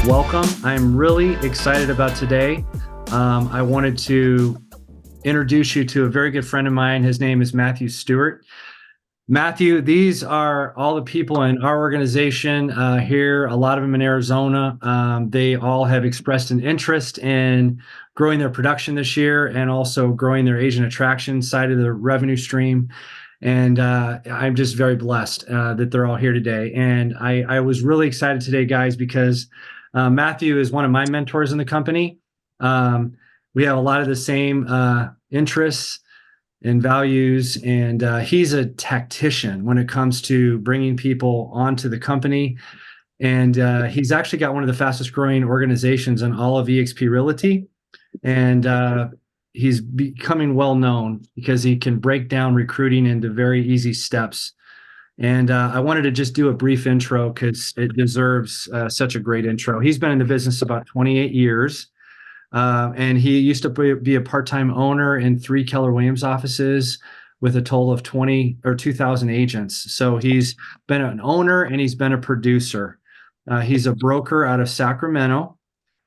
welcome. I'm really excited about today. I wanted to introduce you to a very good friend of mine. His name is Matthew Stewart. Matthew, these are all the people in our organization here, a lot of them in Arizona. They all have expressed an interest in growing their production this year and also growing their agent attraction side of the revenue stream. And I'm just very blessed that they're all here today. And I was really excited today, guys, because Matthew is one of my mentors in the company. We have a lot of the same interests and values, and he's a tactician when it comes to bringing people onto the company. And he's actually got one of the fastest growing organizations in all of eXp Realty. And he's becoming well known because he can break down recruiting into very easy steps. And I wanted to just do a brief intro because it deserves such a great intro. He's been in the business about 28 years. And he used to be a part-time owner in 3 Keller Williams offices with a total of 2,000 agents. So he's been an owner and he's been a producer. He's a broker out of Sacramento.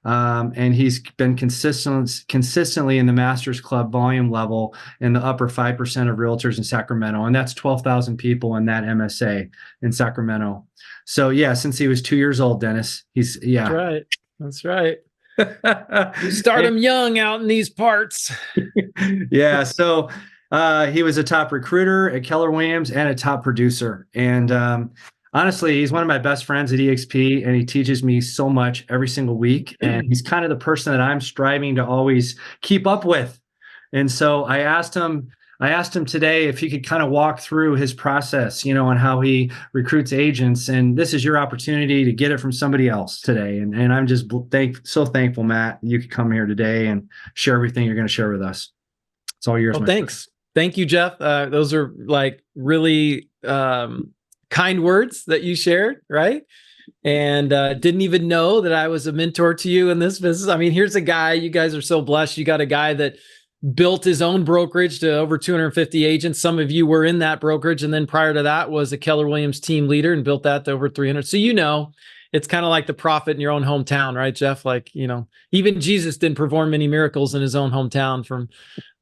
And he's been consistently in the Masters Club volume level in the upper 5% of realtors in Sacramento. And that's 12,000 people in that MSA in Sacramento. So yeah, since he was 2 years old, Dennis, That's right. That's right. You start him young out in these parts. Yeah. So he was a top recruiter at Keller Williams and a top producer. And honestly, he's one of my best friends at eXp, and he teaches me so much every single week. And he's kind of the person that I'm striving to always keep up with. And so I asked him today if he could kind of walk through his process, and how he recruits agents. And this is your opportunity to get it from somebody else today. And I'm just so thankful, Matt, you could come here today and share everything you're going to share with us. It's all yours. Well, thanks. Thank you, Jeff. Those are like really kind words that you shared, right? And didn't even know that I was a mentor to you in this business. I mean, here's a guy, you guys are so blessed. You got a guy that built his own brokerage to over 250 agents. Some of you were in that brokerage. And then prior to that was a Keller Williams team leader and built that to over 300. So, it's kind of like the prophet in your own hometown, right, Jeff? Like, even Jesus didn't perform many miracles in his own hometown from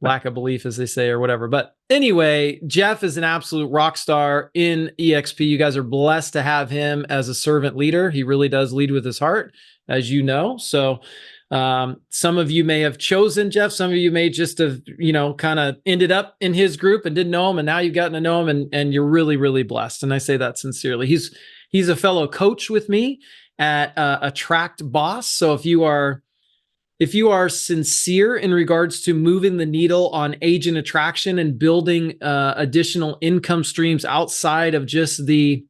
lack of belief, as they say, or whatever. But anyway, Jeff is an absolute rock star in eXp. You guys are blessed to have him as a servant leader. He really does lead with his heart, as you know. So some of you may have chosen Jeff. Some of you may just have, kind of ended up in his group and didn't know him. And now you've gotten to know him and you're really, really blessed. And I say that sincerely. He's a fellow coach with me at Attract Boss. So if you are sincere in regards to moving the needle on agent attraction and building additional income streams outside of just the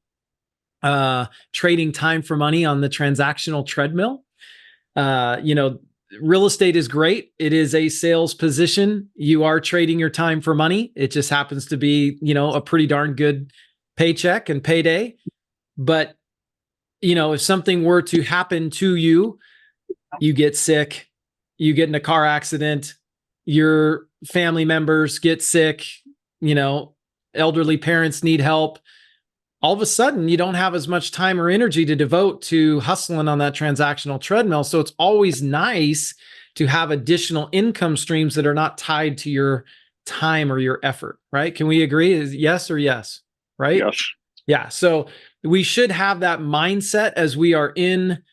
trading time for money on the transactional treadmill, real estate is great. It is a sales position. You are trading your time for money. It just happens to be, a pretty darn good paycheck and payday. But, if something were to happen to you, you get sick, you get in a car accident, your family members get sick, elderly parents need help. All of a sudden, you don't have as much time or energy to devote to hustling on that transactional treadmill. So it's always nice to have additional income streams that are not tied to your time or your effort, right? Can we agree? Is yes or yes, right? Yes. Yeah. So we should have that mindset as we are in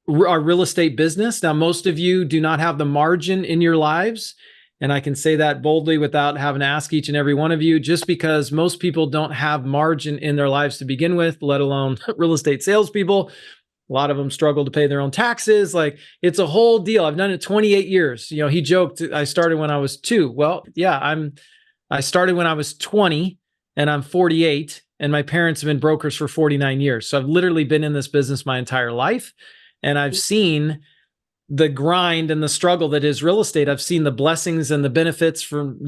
our real estate business. Now, most of you do not have the margin in your lives. And I can say that boldly without having to ask each and every one of you, just because most people don't have margin in their lives to begin with, let alone real estate salespeople. A lot of them struggle to pay their own taxes. Like, it's a whole deal. I've done it 28 years. He joked, I started when I was 2. Well, yeah, I started when I was 20 and I'm 48. And my parents have been brokers for 49 years. So I've literally been in this business my entire life. And I've seen the grind and the struggle that is real estate. I've seen the blessings and the benefits from,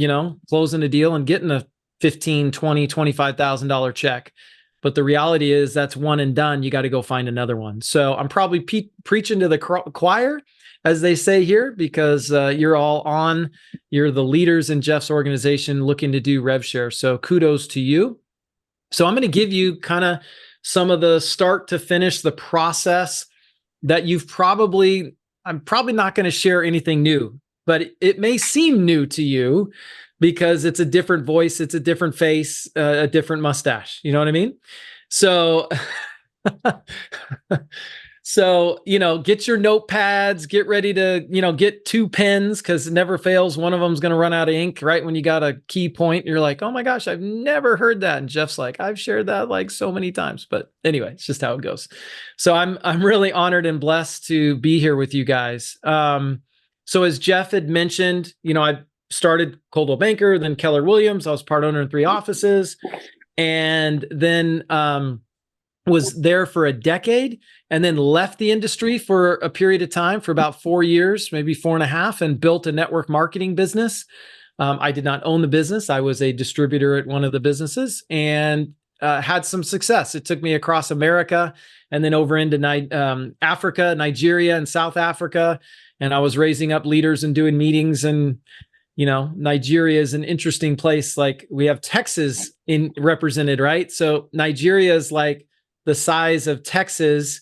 closing a deal and getting a $15,000, $20,000, $25,000 check. But the reality is that's one and done. You got to go find another one. So I'm probably preaching to the choir, as they say here, because you're the leaders in Jeff's organization looking to do rev share. So kudos to you. So I'm going to give you kind of some of the start to finish, the process that I'm probably not going to share anything new, but it may seem new to you because it's a different voice, it's a different face, a different mustache. You know what I mean? So, so, get your notepads, get ready to, get 2 pens, because it never fails. One of them's going to run out of ink right when you got a key point. You're like, oh my gosh, I've never heard that. And Jeff's like, I've shared that like so many times. But anyway, it's just how it goes. So I'm really honored and blessed to be here with you guys. So as Jeff had mentioned, I started Coldwell Banker, then Keller Williams. I was part owner in 3 offices, and then was there for a decade, and then left the industry for a period of time, for about 4 years, maybe 4.5, and built a network marketing business. I did not own the business. I was a distributor at one of the businesses, and had some success. It took me across America and then over into Africa, Nigeria, and South Africa. And I was raising up leaders and doing meetings. And Nigeria is an interesting place. Like, we have Texas represented, right? So Nigeria is like the size of Texas,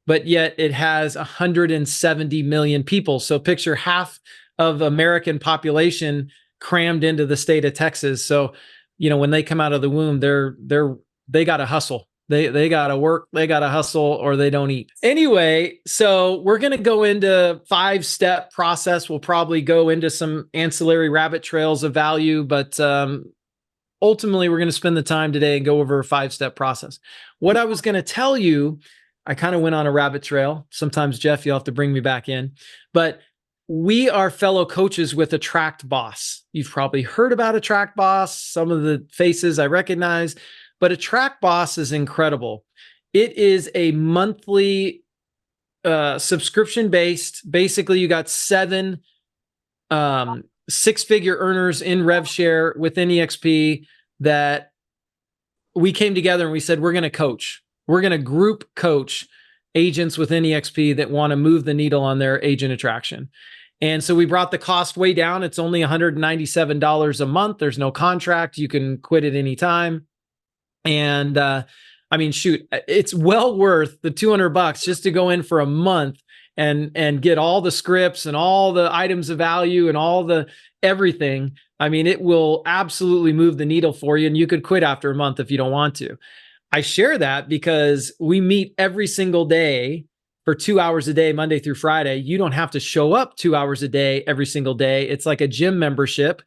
but yet it has 170 million people. So picture half of American population crammed into the state of Texas. So, when they come out of the womb, they got to hustle. They got to work, they got to hustle, or they don't eat. Anyway, so we're going to go into 5-step process. We'll probably go into some ancillary rabbit trails of value, but ultimately we're going to spend the time today and go over a 5-step process. What I was going to tell you, I kind of went on a rabbit trail. Sometimes, Jeff, you'll have to bring me back in, but we are fellow coaches with Attract Boss. You've probably heard about Attract Boss. Some of the faces I recognize, but Attract Boss is incredible. It is a monthly subscription based. Basically, you got 7 6-figure earners in RevShare within EXP that we came together and we said, we're going to coach. We're going to group coach agents within EXP that want to move the needle on their agent attraction. And so we brought the cost way down. It's only $197 a month. There's no contract. You can quit at any time. And shoot, it's well worth the $200 just to go in for a month and get all the scripts and all the items of value and all the everything. It will absolutely move the needle for you. And you could quit after a month if you don't want to. I share that because we meet every single day for 2 hours a day, Monday through Friday. You don't have to show up 2 hours a day every single day. It's like a gym membership.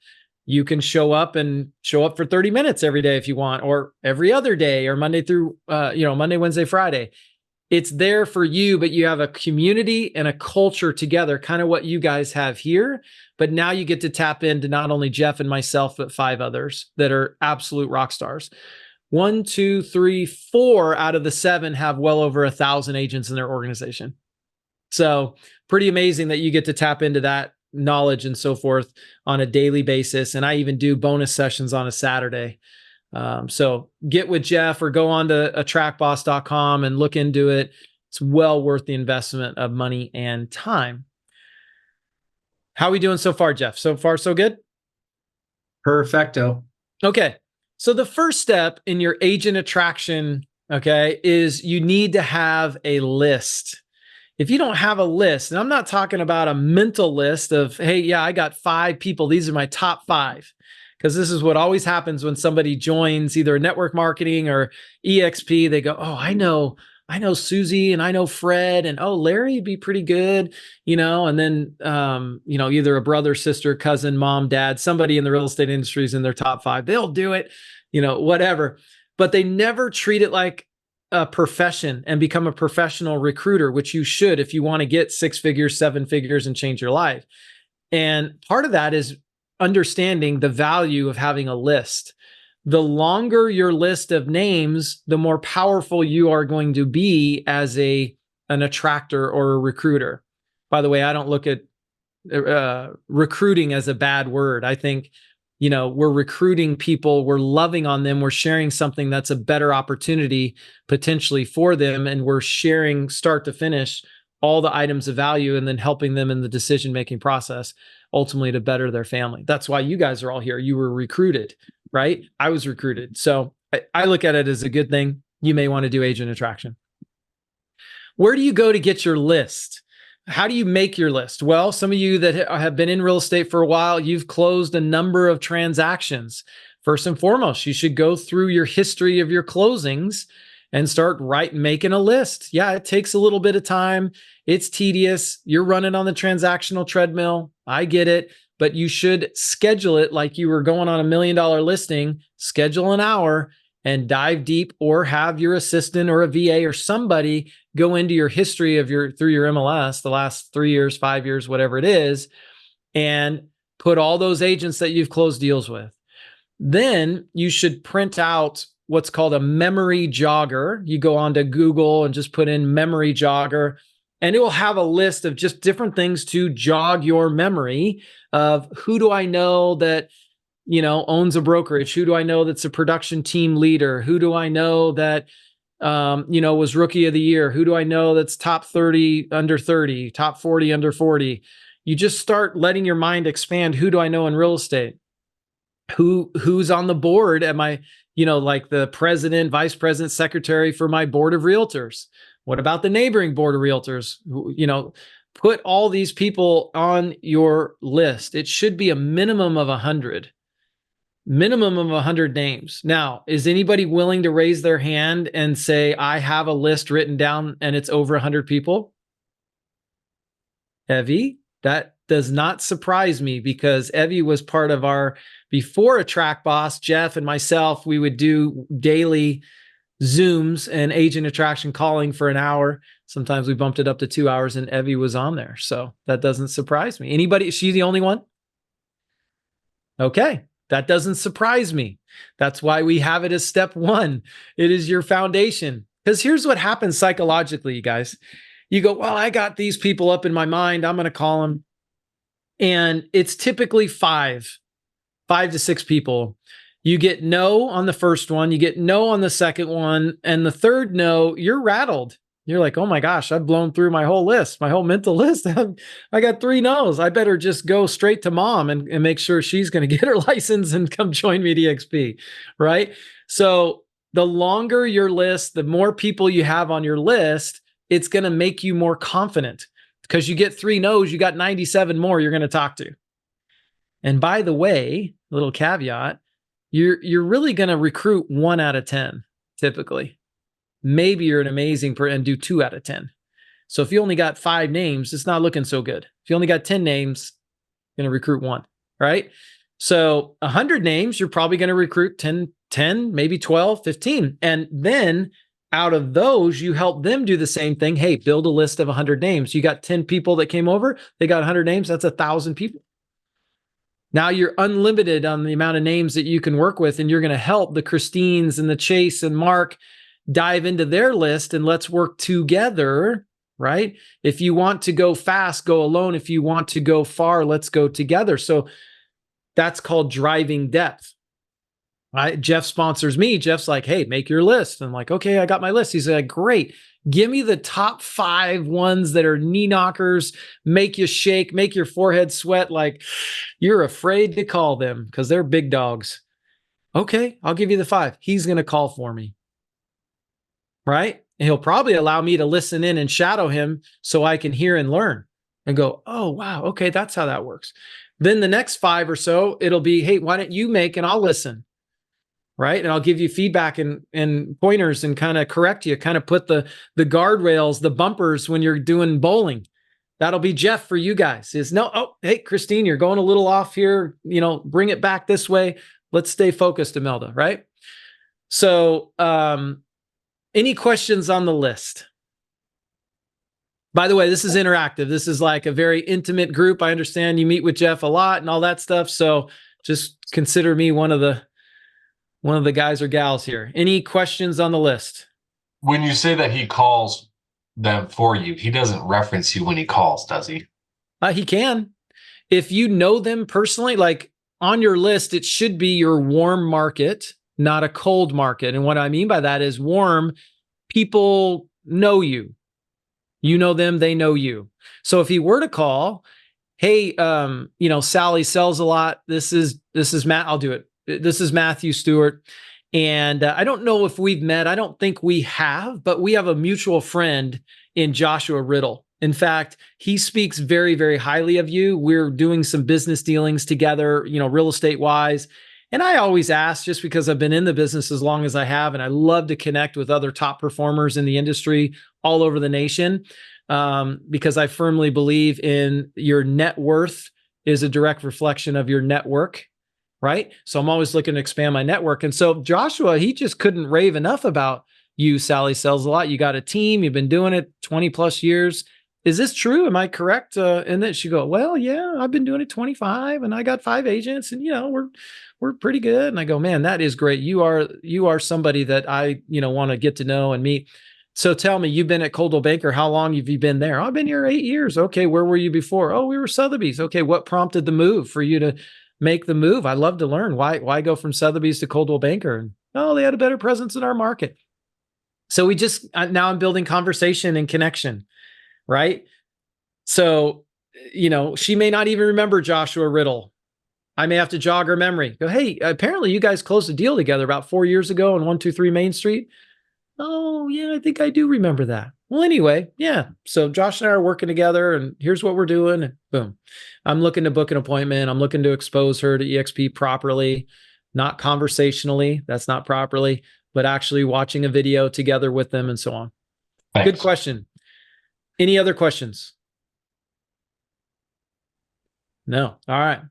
You can show up for 30 minutes every day if you want, or every other day, or Monday through, Monday, Wednesday, Friday. It's there for you, but you have a community and a culture together, kind of what you guys have here. But now you get to tap into not only Jeff and myself, but 5 others that are absolute rock stars. 1, 2, 3, 4 out of the 7 have well over 1,000 agents in their organization. So pretty amazing that you get to tap into that knowledge and so forth on a daily basis. And I even do bonus sessions on a Saturday. So get with Jeff or go on to attractboss.com and look into it. It's well worth the investment of money and time. How are we doing so far, Jeff? So far, so good? Perfecto. Okay. So the first step in your agent attraction, is you need to have a list. If you don't have a list, and I'm not talking about a mental list of, hey, yeah, I got 5 people. These are my top 5. Because this is what always happens when somebody joins either network marketing or EXP. They go, oh, I know Susie and I know Fred, and oh, Larry would be pretty good, and then, either a brother, sister, cousin, mom, dad, somebody in the real estate industry is in their top 5. They'll do it, whatever. But they never treat it like a profession and become a professional recruiter, which you should if you want to get 6 figures, 7 figures, and change your life. And part of that is understanding the value of having a list. The longer your list of names, the more powerful you are going to be as an attractor or a recruiter. By the way, I don't look at recruiting as a bad word. I think, we're recruiting people, we're loving on them, we're sharing something that's a better opportunity potentially for them, and we're sharing start to finish all the items of value and then helping them in the decision-making process, ultimately to better their family. That's why you guys are all here. You were recruited, right? I was recruited. So I look at it as a good thing. You may want to do agent attraction. Where do you go to get your list? How do you make your list? Well, some of you that have been in real estate for a while, you've closed a number of transactions. First and foremost, you should go through your history of your closings and start making a list. Yeah, it takes a little bit of time. It's tedious. You're running on the transactional treadmill. I get it, but you should schedule it like you were going on $1 million listing. Schedule an hour and dive deep, or have your assistant or a VA or somebody go into your history of through your MLS, the last 3 years, 5 years, whatever it is, and put all those agents that you've closed deals with. Then you should print out what's called a memory jogger. You go onto Google and just put in memory jogger, and it will have a list of just different things to jog your memory of who do I know that, owns a brokerage? Who do I know that's a production team leader? Who do I know that, was rookie of the year? Who do I know that's top 30 under 30, top 40 under 40? You just start letting your mind expand. Who do I know in real estate? Who's on the board at my, like the president, vice president, secretary for my board of realtors? What about the neighboring board of realtors? Put all these people on your list. It should be a minimum of 100. Minimum of 100 names. Now, is anybody willing to raise their hand and say, I have a list written down and it's over 100 people? Evie, that does not surprise me, because Evie was part of before a track boss, Jeff and myself, we would do daily Zooms and agent attraction calling for an hour. Sometimes we bumped it up to 2 hours, and Evie was on there. So that doesn't surprise me. Anybody, is she the only one? Okay. That doesn't surprise me. That's why we have it as step one. It is your foundation. Because here's what happens psychologically, you guys. You go, well, I got these people up in my mind. I'm going to call them. And it's typically 5 to 6 people. You get no on the first one. You get no on the second one. And the third no, you're rattled. You're like, oh my gosh, I've blown through my whole list, my whole mental list. I got 3 no's. I better just go straight to mom and make sure she's going to get her license and come join me at EXP, right? So the longer your list, the more people you have on your list, it's going to make you more confident, because you get 3 no's, you got 97 more you're going to talk to. And by the way, little caveat, you're really going to recruit 1 out of 10, typically. Maybe you're an amazing person and do 2 out of 10. So if you only got 5 names, it's not looking so good. If you only got 10 names, you're going to recruit 1, right? So 100 names, you're probably going to recruit 10, maybe 12, 15. And then out of those, you help them do the same thing. Hey, build a list of 100 names. You got 10 people that came over. They got 100 names. That's 1,000 people. Now you're unlimited on the amount of names that you can work with, and you're going to help the Christines and the Chase and Mark dive into their list, and let's work together, right? If you want to go fast, go alone. If you want to go far, let's go together. So that's called driving depth. Jeff sponsors me. Jeff's like, hey, make your list. I'm like, okay, I got my list. He's like, great. Give me the top 5 ones that are knee knockers, make you shake, make your forehead sweat like you're afraid to call them because they're big dogs. Okay, I'll give you the 5. He's going to call for me. Right? And he'll probably allow me to listen in and shadow him so I can hear and learn and go, oh, wow, okay, that's how that works. Then the next 5 or so, it'll be, hey, why don't you make and I'll listen, right? And I'll give you feedback and pointers and kind of correct you, kind of put the guardrails, the bumpers when you're doing bowling. That'll be Jeff for you guys. Hey, Christine, you're going a little off here, bring it back this way. Let's stay focused, Imelda, right? So, any questions on the list? By the way, this is interactive. This is like a very intimate group. I understand you meet with Jeff a lot and all that stuff. So just consider me one of the guys or gals here. Any questions on the list? When you say that he calls them for you, he doesn't reference you when he calls, does he? He can. If you know them personally, like on your list, it should be your warm market, not a cold market. And what I mean by that is warm, people know you. You know them, they know you. So if he were to call, hey, Sally sells a lot. This is Matt. I'll do it. This is Matthew Stewart. And I don't know if we've met. I don't think we have, but we have a mutual friend in Joshua Riddle. In fact, he speaks very, very highly of you. We're doing some business dealings together, real estate wise. And I always ask, just because I've been in the business as long as I have, and I love to connect with other top performers in the industry all over the nation, because I firmly believe in your net worth is a direct reflection of your network, right? So I'm always looking to expand my network. And so Joshua, he just couldn't rave enough about you, Sally Sells a Lot. You got a team, you've been doing it 20 plus years. Is this true? Am I correct? And then she go, well, yeah, I've been doing it 25 and I got 5 agents and, we're pretty good. And I go, man, that is great. You are somebody that I, want to get to know and meet. So tell me, you've been at Coldwell Banker. How long have you been there? I've been here 8 years. Okay. Where were you before? Oh, we were Sotheby's. Okay. What prompted the move for you to make the move? I love to learn. Why go from Sotheby's to Coldwell Banker? And, oh, they had a better presence in our market. So now I'm building conversation and connection. Right. So, she may not even remember Joshua Riddle. I may have to jog her memory. Go, hey, apparently you guys closed a deal together about 4 years ago on 123 Main Street. Oh, yeah, I think I do remember that. Well, anyway, yeah. So Josh and I are working together and here's what we're doing. And boom. I'm looking to book an appointment. I'm looking to expose her to EXP properly, not conversationally. That's not properly, but actually watching a video together with them and so on. Thanks. Good question. Any other questions? No. All right.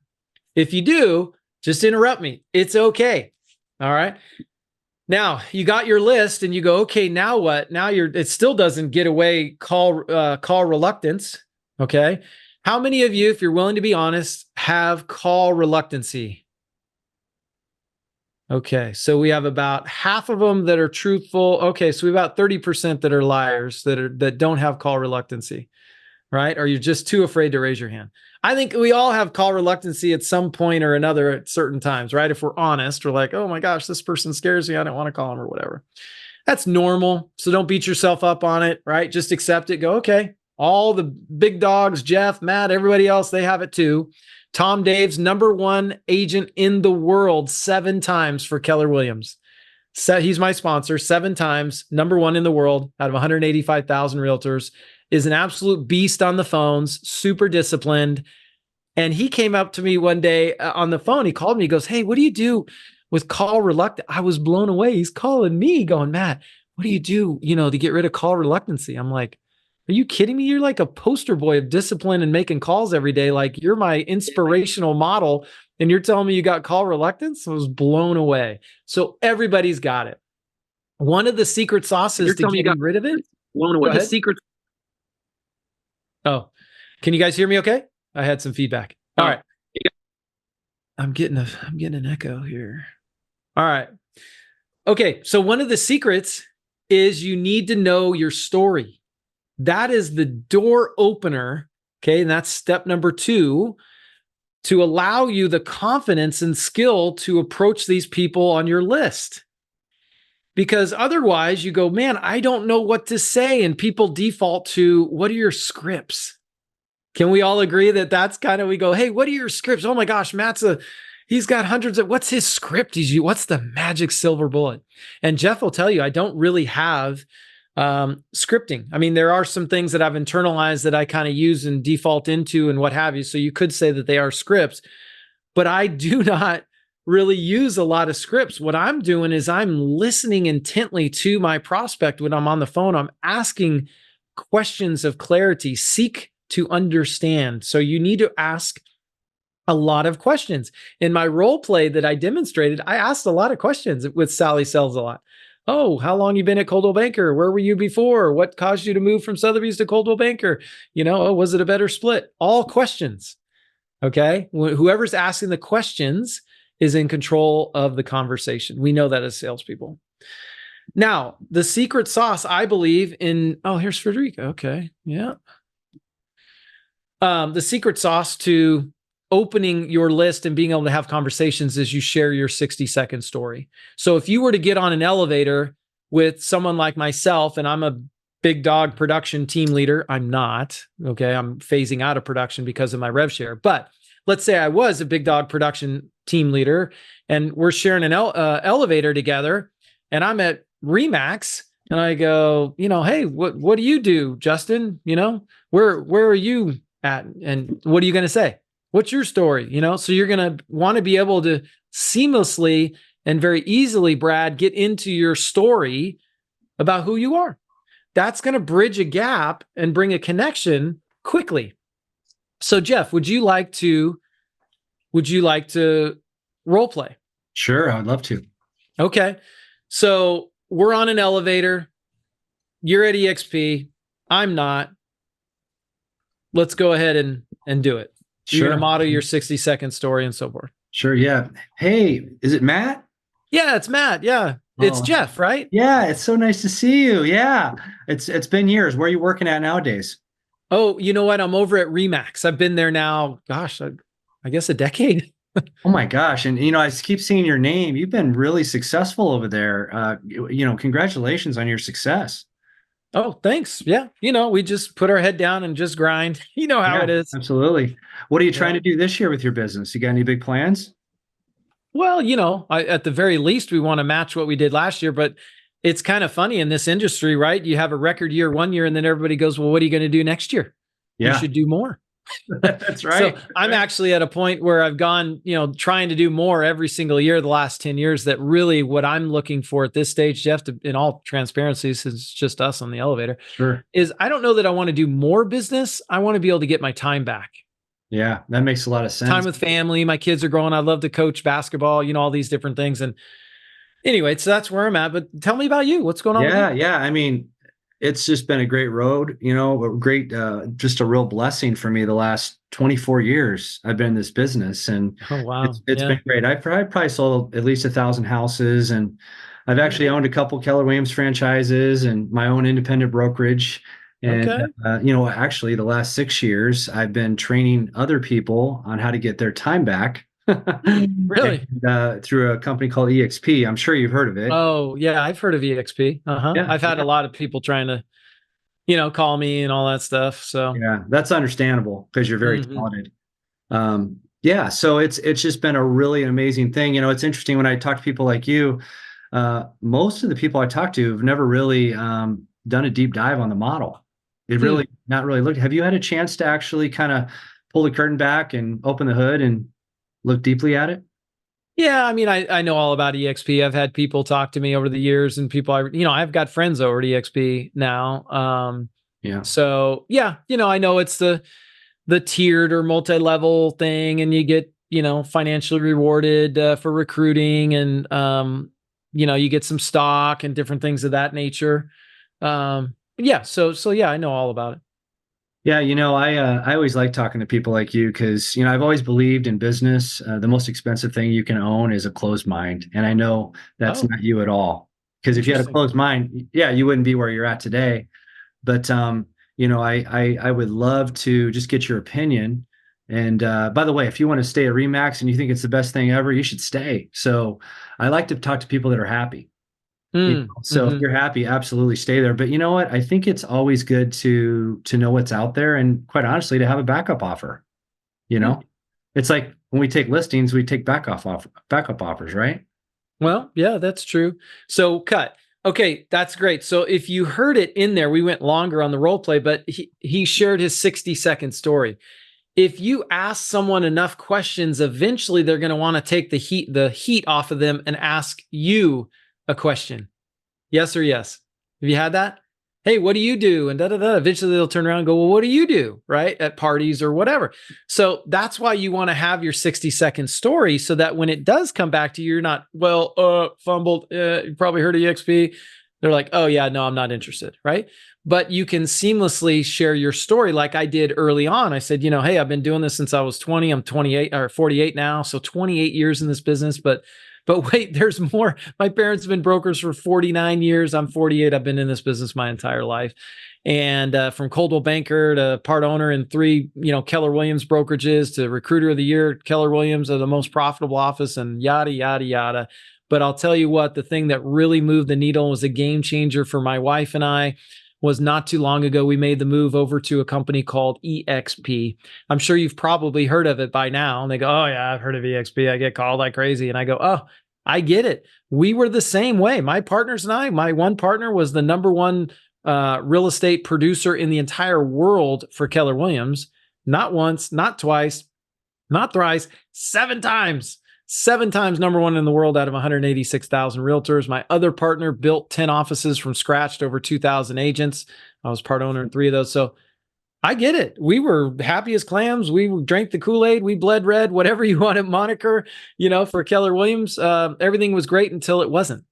If you do, just interrupt me. It's okay. All right. Now you got your list and you go, okay, now what? Now it still doesn't get away call reluctance. Okay. How many of you, if you're willing to be honest, have call reluctancy? Okay. So we have about half of them that are truthful. Okay. So we have about 30% that are liars that don't have call reluctancy, right? Or you're just too afraid to raise your hand. I think we all have call reluctancy at some point or another at certain times, right? If we're honest, we're like, oh my gosh, this person scares me. I don't want to call him or whatever. That's normal. So don't beat yourself up on it, right? Just accept it. Go, okay. All the big dogs, Jeff, Matt, everybody else, they have it too. Tom Dave's #1 agent in the world 7 times for Keller Williams. He's my sponsor 7 times, #1 in the world out of 185,000 realtors, is an absolute beast on the phones, super disciplined. And he came up to me one day on the phone. He called me. He goes, hey, what do you do with call reluctance? I was blown away. He's calling me going, Matt, what do you do, to get rid of call reluctancy? I'm like, are you kidding me? You're like a poster boy of discipline and making calls every day. Like you're my inspirational model. And you're telling me you got call reluctance? I was blown away. So everybody's got it. One of the secret sauces to getting rid of it. Blown away. The secret. Oh, can you guys hear me okay? I had some feedback. All right. I'm getting an echo here. All right. Okay. So one of the secrets is you need to know your story. That is the door opener. Okay. And that's step number 2 to allow you the confidence and skill to approach these people on your list. Because otherwise you go, man, I don't know what to say. And people default to, what are your scripts? Can we all agree that that's kind of, we go, hey, what are your scripts? Oh my gosh, he's got hundreds of, what's his script? What's the magic silver bullet? And Jeff will tell you, I don't really have scripting. I mean, there are some things that I've internalized that I kind of use and default into and what have you. So you could say that they are scripts, but I do not really use a lot of scripts. What I'm doing is I'm listening intently to my prospect when I'm on the phone. I'm asking questions of clarity, seek to understand. So you need to ask a lot of questions. In my role play that I demonstrated, I asked a lot of questions with Sally Sells a Lot. Oh, how long you been at Coldwell Banker? Where were you before? What caused you to move from Sotheby's to Coldwell Banker? Was it a better split? All questions. Okay. Whoever's asking the questions is in control of the conversation. We know that as salespeople. Now, the secret sauce, I believe in, here's Frederica. Okay. Yeah. The secret sauce to opening your list and being able to have conversations is you share your 60-second story. So if you were to get on an elevator with someone like myself, and I'm a big dog production team leader, I'm not, okay? I'm phasing out of production because of my rev share. But let's say I was a big dog production team leader and we're sharing an elevator together and I'm at Remax and I go, hey, what do you do, Justin? Where are you at? And what are you going to say? What's your story? So you're going to want to be able to seamlessly and very easily, Brad, get into your story about who you are. That's going to bridge a gap and bring a connection quickly. So Jeff, would you like to role play? Sure, I would love to. Okay. So we're on an elevator. You're at EXP. I'm not. Let's go ahead and do it. You're Sure. going to model your 60-second story and so forth. Sure, yeah. Hey, is it Matt? Yeah, it's Matt. Yeah. It's Oh. Jeff, right? Yeah, it's so nice to see you. Yeah. It's been years. Where are you working at nowadays? Oh, you know what? I'm over at Remax. I've been there now, gosh, I guess a decade. Oh my gosh. And I keep seeing your name. You've been really successful over there. Congratulations on your success. Oh, thanks. Yeah. We just put our head down and just grind. You know how it is. Absolutely. What are you trying to do this year with your business? You got any big plans? Well, at the very least, we want to match what we did last year, but it's kind of funny in this industry, right? You have a record year one year and then everybody goes, well, what are you going to do next year? Yeah. You should do more. That's right. So I'm actually at a point where I've gone, trying to do more every single year, the last 10 years, that really what I'm looking for at this stage, Jeff, in all transparency, since it's just us on the elevator, Sure. is I don't know that I want to do more business. I want to be able to get my time back. Yeah, that makes a lot of sense. Time with family. My kids are growing. I love to coach basketball, all these different things. And anyway, so that's where I'm at. But tell me about you. What's going on with you? Yeah. I mean, it's just been a great road, just a real blessing for me the last 24 years I've been in this business. And Oh, wow. it's been great. I've probably sold at least 1,000 houses, and I've actually owned a couple Keller Williams franchises and my own independent brokerage. And, actually the last 6 years, I've been training other people on how to get their time back. Really? And, through a company called EXP. I'm sure you've heard of it. Oh, yeah. I've heard of EXP. Yeah, I've had a lot of people trying to, call me and all that stuff. So yeah, that's understandable because you're very talented. So it's just been a really amazing thing. It's interesting when I talk to people like you, most of the people I talk to have never really done a deep dive on the model. They've really not really looked. Have you had a chance to actually kind of pull the curtain back and open the hood and look deeply at it? Yeah, I mean, I know all about EXP. I've had people talk to me over the years, and people, I've got friends over at EXP now. Yeah. So yeah, I know it's the tiered or multi-level thing, and you get, financially rewarded for recruiting, and you get some stock and different things of that nature. Yeah, so yeah, I know all about it. Yeah, I always like talking to people like you because, I've always believed in business. The most expensive thing you can own is a closed mind. And I know that's not you at all. Because if you had a closed mind, yeah, you wouldn't be where you're at today. But, I would love to just get your opinion. And by the way, if you want to stay at Remax and you think it's the best thing ever, you should stay. So I like to talk to people that are happy. So if you're happy, absolutely stay there. But you know what? I think it's always good to know what's out there, and quite honestly, to have a backup offer. It's like when we take listings, we take backup offers, right? Well, yeah, that's true. So cut. Okay, that's great. So if you heard it in there, we went longer on the role play, but he shared his 60-second story. If you ask someone enough questions, eventually they're going to want to take the heat off of them and ask you a question. Yes or yes? Have you had that? Hey, what do you do? And eventually they'll turn around and go, well, what do you do? Right? At parties or whatever. So that's why you want to have your 60-second story, so that when it does come back to you, you're not, fumbled. You probably heard of EXP. They're like, oh yeah, no, I'm not interested. Right? But you can seamlessly share your story like I did early on. I said, hey, I've been doing this since I was 20. I'm 28 or 48 now. So 28 years in this business, but wait, there's more. My parents have been brokers for 49 years. I'm 48. I've been in this business my entire life. And from Coldwell Banker to part owner in 3, Keller Williams brokerages, to recruiter of the year, Keller Williams are the most profitable office, and yada, yada, yada. But I'll tell you what, the thing that really moved the needle was a game changer for my wife and I was not too long ago, we made the move over to a company called EXP. I'm sure you've probably heard of it by now. And they go, oh yeah, I've heard of EXP. I get called like crazy. And I go, oh, I get it. We were the same way. My partners and I, my one partner was the number one real estate producer in the entire world for Keller Williams. Not once, not twice, not thrice, 7 times. 7 times number one in the world out of 186,000 realtors. My other partner built 10 offices from scratch to over 2,000 agents. I was part owner in 3 of those. So I get it. We were happy as clams. We drank the Kool-Aid. We bled red, whatever you want to moniker, for Keller Williams. Everything was great until it wasn't.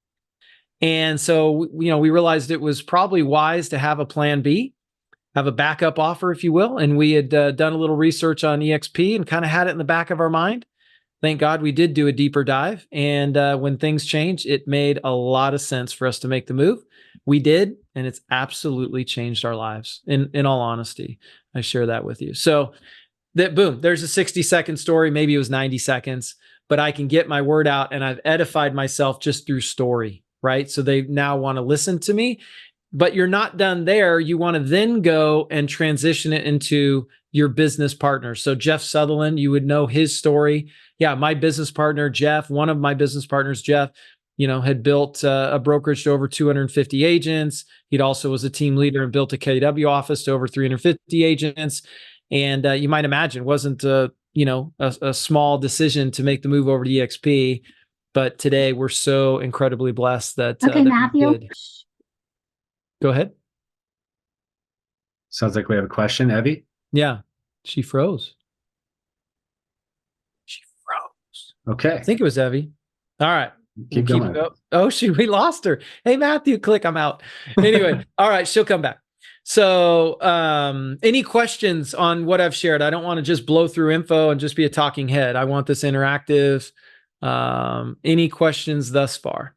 And so, we realized it was probably wise to have a plan B, have a backup offer, if you will. And we had done a little research on EXP and kind of had it in the back of our mind. Thank God we did do a deeper dive. And when things changed, it made a lot of sense for us to make the move. We did, and it's absolutely changed our lives. In all honesty, I share that with you. So boom, there's a 60-second story. Maybe it was 90 seconds, but I can get my word out, and I've edified myself just through story, right? So they now want to listen to me. But you're not done there. You want to then go and transition it into your business partners. So Jeff Sutherland, you would know his story. Yeah, my business partner, Jeff, one of my business partners, Jeff, had built a brokerage to over 250 agents. He'd also was a team leader and built a KW office to over 350 agents. And you might imagine, wasn't a small decision to make the move over to EXP. But today we're so incredibly blessed that, Okay, that Matthew. we did. Go ahead. Sounds like we have a question, Evie. Yeah, she froze. She froze. Okay. I think it was Evie. All right. Keep We'll going. Oh, we lost her. Hey, Matthew, click, I'm out. Anyway, all right, she'll come back. So any questions on what I've shared? I don't want to just blow through info and just be a talking head. I want this interactive. Any questions thus far?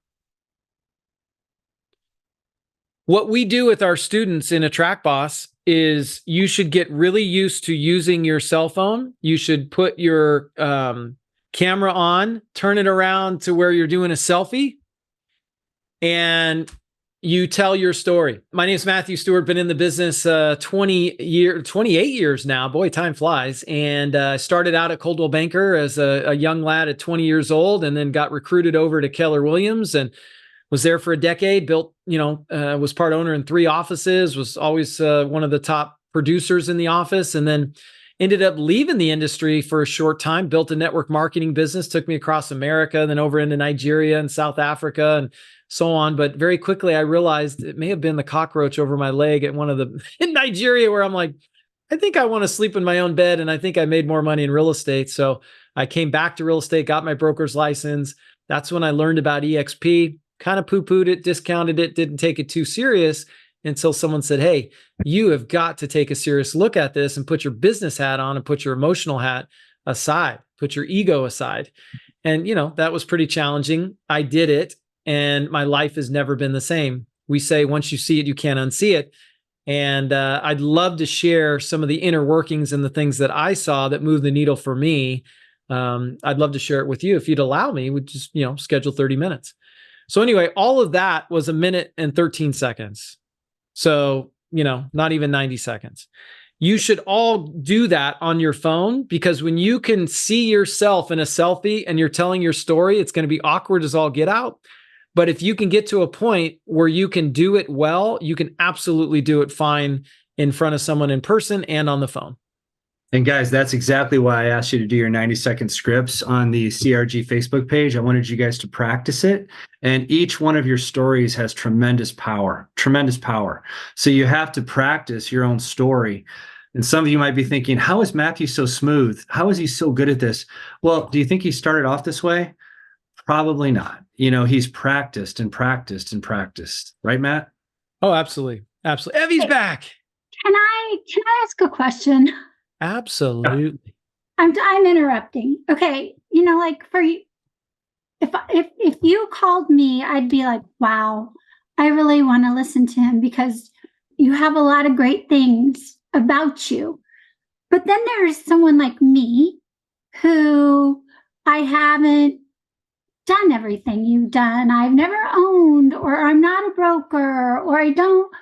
What we do with our students in Attract Boss is you should get really used to using your cell phone. You should put your camera on, turn it around to where you're doing a selfie, and you tell your story. My name is Matthew Stewart, been in the business 28 years now. Boy, time flies. And started out at Coldwell Banker as a young lad at 20 years old, and then got recruited over to Keller Williams and was there for a decade, built, was part owner in 3 offices, was always one of the top producers in the office, and then ended up leaving the industry for a short time, built a network marketing business, took me across America, then over into Nigeria and South Africa and so on. But very quickly, I realized it may have been the cockroach over my leg at one of the in Nigeria where I'm like, I think I want to sleep in my own bed. And I think I made more money in real estate. So I came back to real estate, got my broker's license. That's when I learned about EXP. Kind of poo-pooed it, discounted it, didn't take it too serious until someone said, hey, you have got to take a serious look at this and put your business hat on and put your emotional hat aside, put your ego aside. And, that was pretty challenging. I did it, and my life has never been the same. We say, once you see it, you can't unsee it. And I'd love to share some of the inner workings and the things that I saw that moved the needle for me. I'd love to share it with you. If you'd allow me, we'd just, schedule 30 minutes. So anyway, all of that was 1 minute and 13 seconds. So, not even 90 seconds. You should all do that on your phone, because when you can see yourself in a selfie and you're telling your story, it's going to be awkward as all get out. But if you can get to a point where you can do it well, you can absolutely do it fine in front of someone in person and on the phone. And guys, that's exactly why I asked you to do your 90-second scripts on the CRG Facebook page. I wanted you guys to practice it. And each one of your stories has tremendous power. So you have to practice your own story. And some of you might be thinking, how is Matthew so smooth? How is he so good at this? Well, do you think he started off this way? Probably not. He's practiced and practiced and practiced. Right, Matt? Oh, absolutely. Absolutely. Evie's back. Can I ask a question? Absolutely. I'm interrupting. Okay. Like for you, if you called me, I'd be like, wow, I really want to listen to him because you have a lot of great things about you. But then there's someone like me who I haven't done everything you've done. I've never owned, or I'm not a broker, or I don't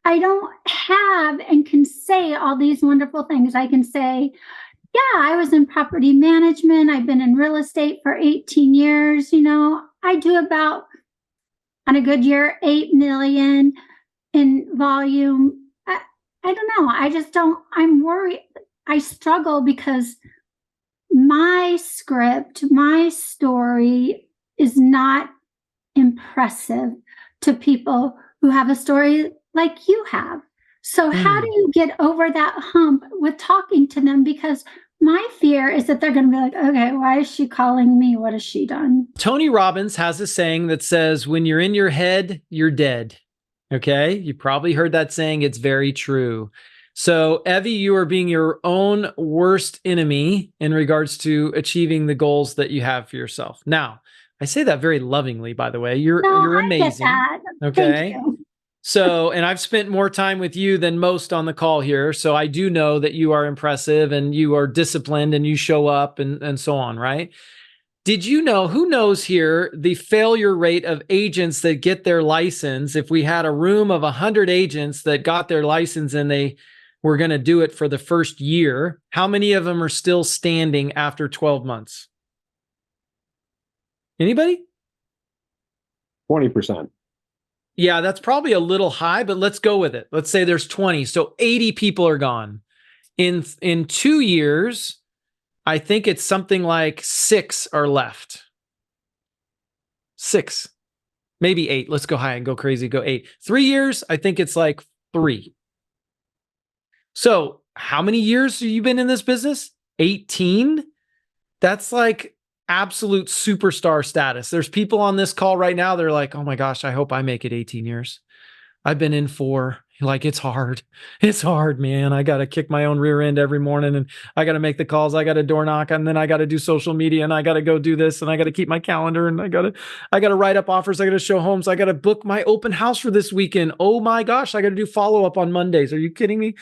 I don't have and can say all these wonderful things. I can say, yeah, I was in property management. I've been in real estate for 18 years. I do about, on a good year, 8 million in volume. I don't know. I just don't, I'm worried. I struggle because my script, my story is not impressive to people who have a story like you have. So how do you get over that hump with talking to them? Because my fear is that they're going to be like, okay, why is she calling me? What has she done? Tony Robbins has a saying that says, when you're in your head, you're dead. Okay. You probably heard that saying. It's very true. So, Evie, you are being your own worst enemy in regards to achieving the goals that you have for yourself. Now, I say that very lovingly, by the way. You're amazing. I get that. Okay. Thank you. So, and I've spent more time with you than most on the call here. So I do know that you are impressive and you are disciplined and you show up and so on, right? Did you know, who knows here, the failure rate of agents that get their license? If we had a room of 100 agents that got their license and they were going to do it for the first year, how many of them are still standing after 12 months? Anybody? 20%. Yeah, that's probably a little high, but let's go with it. Let's say there's 20. So 80 people are gone. In 2 years, I think it's something like 6 are left. 6, maybe 8. Let's go high and go crazy, go 8. 3 years, I think it's like 3. So how many years have you been in this business? 18? That's like absolute superstar status. There's people on this call right now. They're like, oh my gosh, I hope I make it 18 years. I've been in 4. Like, it's hard. It's hard, man. I got to kick my own rear end every morning and I got to make the calls. I got to door knock and then I got to do social media and I got to go do this and I got to keep my calendar and I got to write up offers. I got to show homes. I got to book my open house for this weekend. Oh my gosh. I got to do follow up on Mondays. Are you kidding me?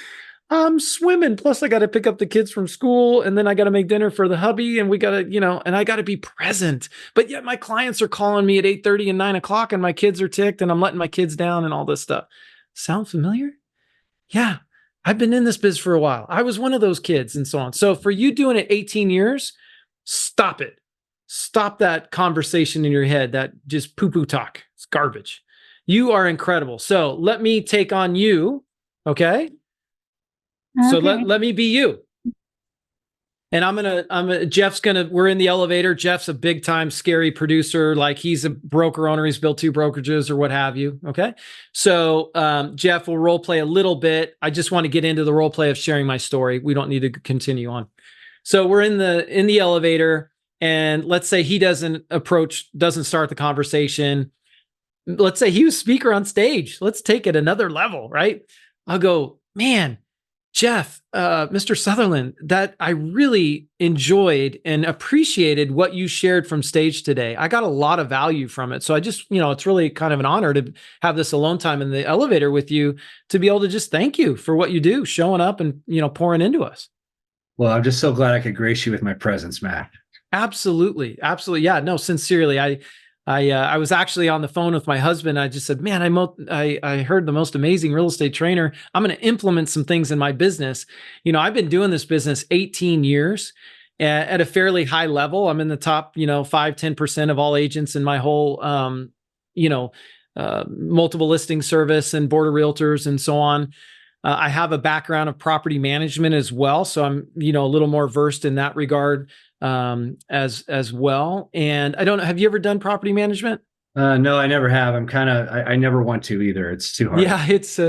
I'm swimming. Plus I got to pick up the kids from school and then I got to make dinner for the hubby and we got to, and I got to be present. But yet my clients are calling me at 8:30 and 9 o'clock and my kids are ticked and I'm letting my kids down and all this stuff. Sound familiar? Yeah. I've been in this biz for a while. I was one of those kids and so on. So for you doing it 18 years, stop it. Stop that conversation in your head, that just poo-poo talk. It's garbage. You are incredible. So let me take on you. Okay. So let me be you. And we're in the elevator. Jeff's a big time scary producer. Like, he's a broker owner. He's built 2 brokerages or what have you. Okay. So, Jeff will role play a little bit. I just want to get into the role play of sharing my story. We don't need to continue on. So we're in the elevator and let's say he doesn't start the conversation. Let's say he was speaker on stage. Let's take it another level, right? I'll go, man, Jeff, Mr. Sutherland, that I really enjoyed and appreciated what you shared from stage today. I got a lot of value from it. So I just, it's really kind of an honor to have this alone time in the elevator with you to be able to just thank you for what you do, showing up and, pouring into us. Well, I'm just so glad I could grace you with my presence, Matt. Absolutely. Absolutely. Yeah, no, sincerely. I was actually on the phone with my husband. I just said, man, I heard the most amazing real estate trainer. I'm going to implement some things in my business. I've been doing this business 18 years at a fairly high level. I'm in the top, 5-10% of all agents in my whole, multiple listing service and board of realtors and so on. I have a background of property management as well. So I'm, a little more versed in that regard as well. And I don't know, have you ever done property management? No, I never have. I never want to either. It's too hard. Yeah, it's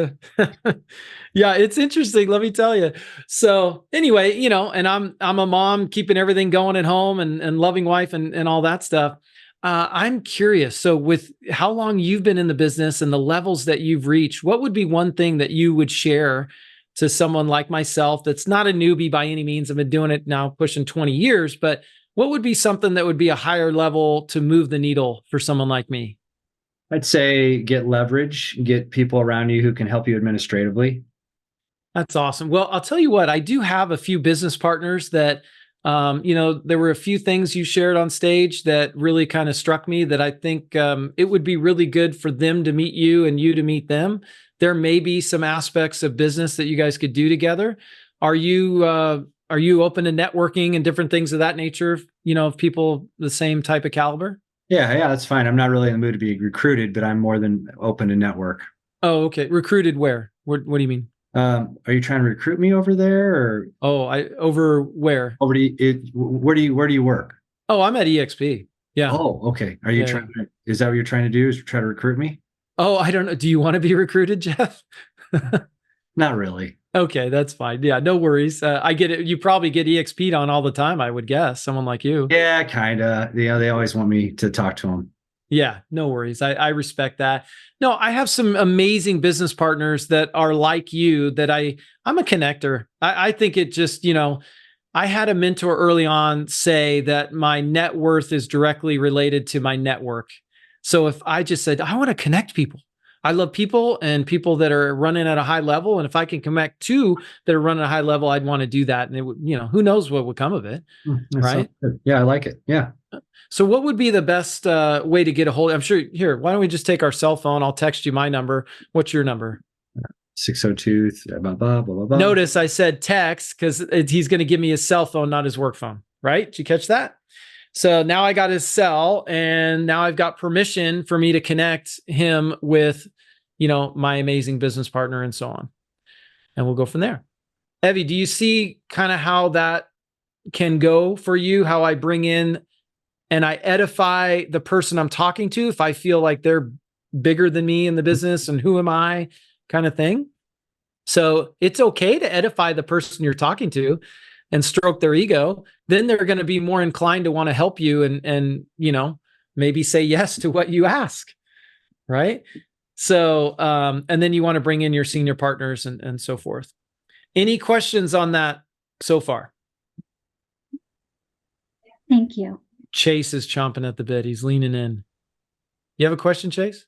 yeah, it's interesting. Let me tell you. So anyway, and I'm a mom, keeping everything going at home and loving wife and all that stuff. I'm curious. So with how long you've been in the business and the levels that you've reached, what would be one thing that you would share to someone like myself that's not a newbie by any means? I've been doing it now pushing 20 years, but what would be something that would be a higher level to move the needle for someone like me? I'd say get leverage, get people around you who can help you administratively. That's awesome. Well, I'll tell you what, I do have a few business partners that, there were a few things you shared on stage that really kind of struck me that I think it would be really good for them to meet you and you to meet them. there may be some aspects of business that you guys could do together. Are you open to networking and different things of that nature, of people the same type of caliber? Yeah, that's fine. I'm not really in the mood to be recruited, but I'm more than open to network. Oh, okay. Recruited where? What do you mean? Are you trying to recruit me over there, or over where? where do you work? Oh, I'm at EXP. Yeah. Oh, okay. Are you trying to, is that what you're trying to do, is try to recruit me? Oh, I don't know. Do you want to be recruited, Jeff? Not really. Okay, that's fine. Yeah, no worries. I get it. You probably get EXP'd on all the time, I would guess, someone like you. Yeah, kind of. They always want me to talk to them. Yeah, no worries. I respect that. No, I have some amazing business partners that are like you, that I'm a connector. I think it just, I had a mentor early on say that my net worth is directly related to my network. So if I just said, I want to connect people, I love people and people that are running at a high level. And if I can connect two that are running at a high level, I'd want to do that. And it would, who knows what would come of it. Right. Yeah, I like it. Yeah. So what would be the best way to get a hold? I'm sure here, why don't we just take our cell phone? I'll text you my number. What's your number? 602, blah, blah, blah, blah. Notice I said text because he's going to give me his cell phone, not his work phone. Right. Did you catch that? So now I got his cell, and now I've got permission for me to connect him with, my amazing business partner and so on. And we'll go from there. Evie, do you see kind of how that can go for you? How I bring in and I edify the person I'm talking to if I feel like they're bigger than me in the business, and who am I kind of thing. So it's okay to edify the person you're talking to and stroke their ego. Then they're going to be more inclined to want to help you and maybe say yes to what you ask. Right. So, and then you want to bring in your senior partners and so forth. Any questions on that so far? Thank you. Chase is chomping at the bit. He's leaning in. You have a question, Chase?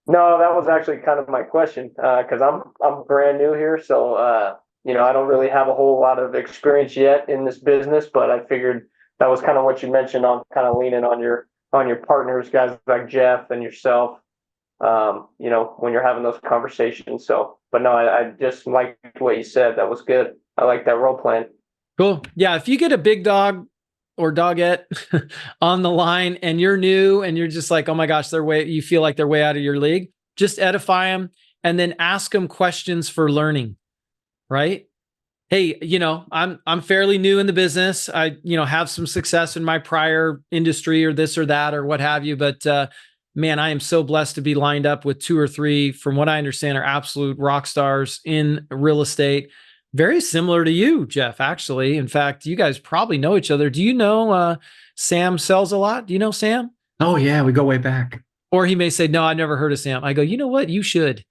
No, that was actually kind of my question, because I'm brand new here, so I don't really have a whole lot of experience yet in this business, but I figured that was kind of what you mentioned on kind of leaning on your partners, guys like Jeff and yourself, when you're having those conversations. So, but no, I just liked what you said. That was good. I like that role playing. Cool. Yeah. If you get a big dog or dogette on the line and you're new and you're just like, oh my gosh, you feel like they're way out of your league, just edify them and then ask them questions for learning. Right? Hey, I'm fairly new in the business. I, have some success in my prior industry or this or that or what have you. But man, I am so blessed to be lined up with 2 or 3, from what I understand, are absolute rock stars in real estate. Very similar to you, Jeff, actually. In fact, you guys probably know each other. Do you know Sam Sells a Lot? Do you know Sam? Oh, yeah. We go way back. Or he may say, no, I never heard of Sam. I go, you know what? You should.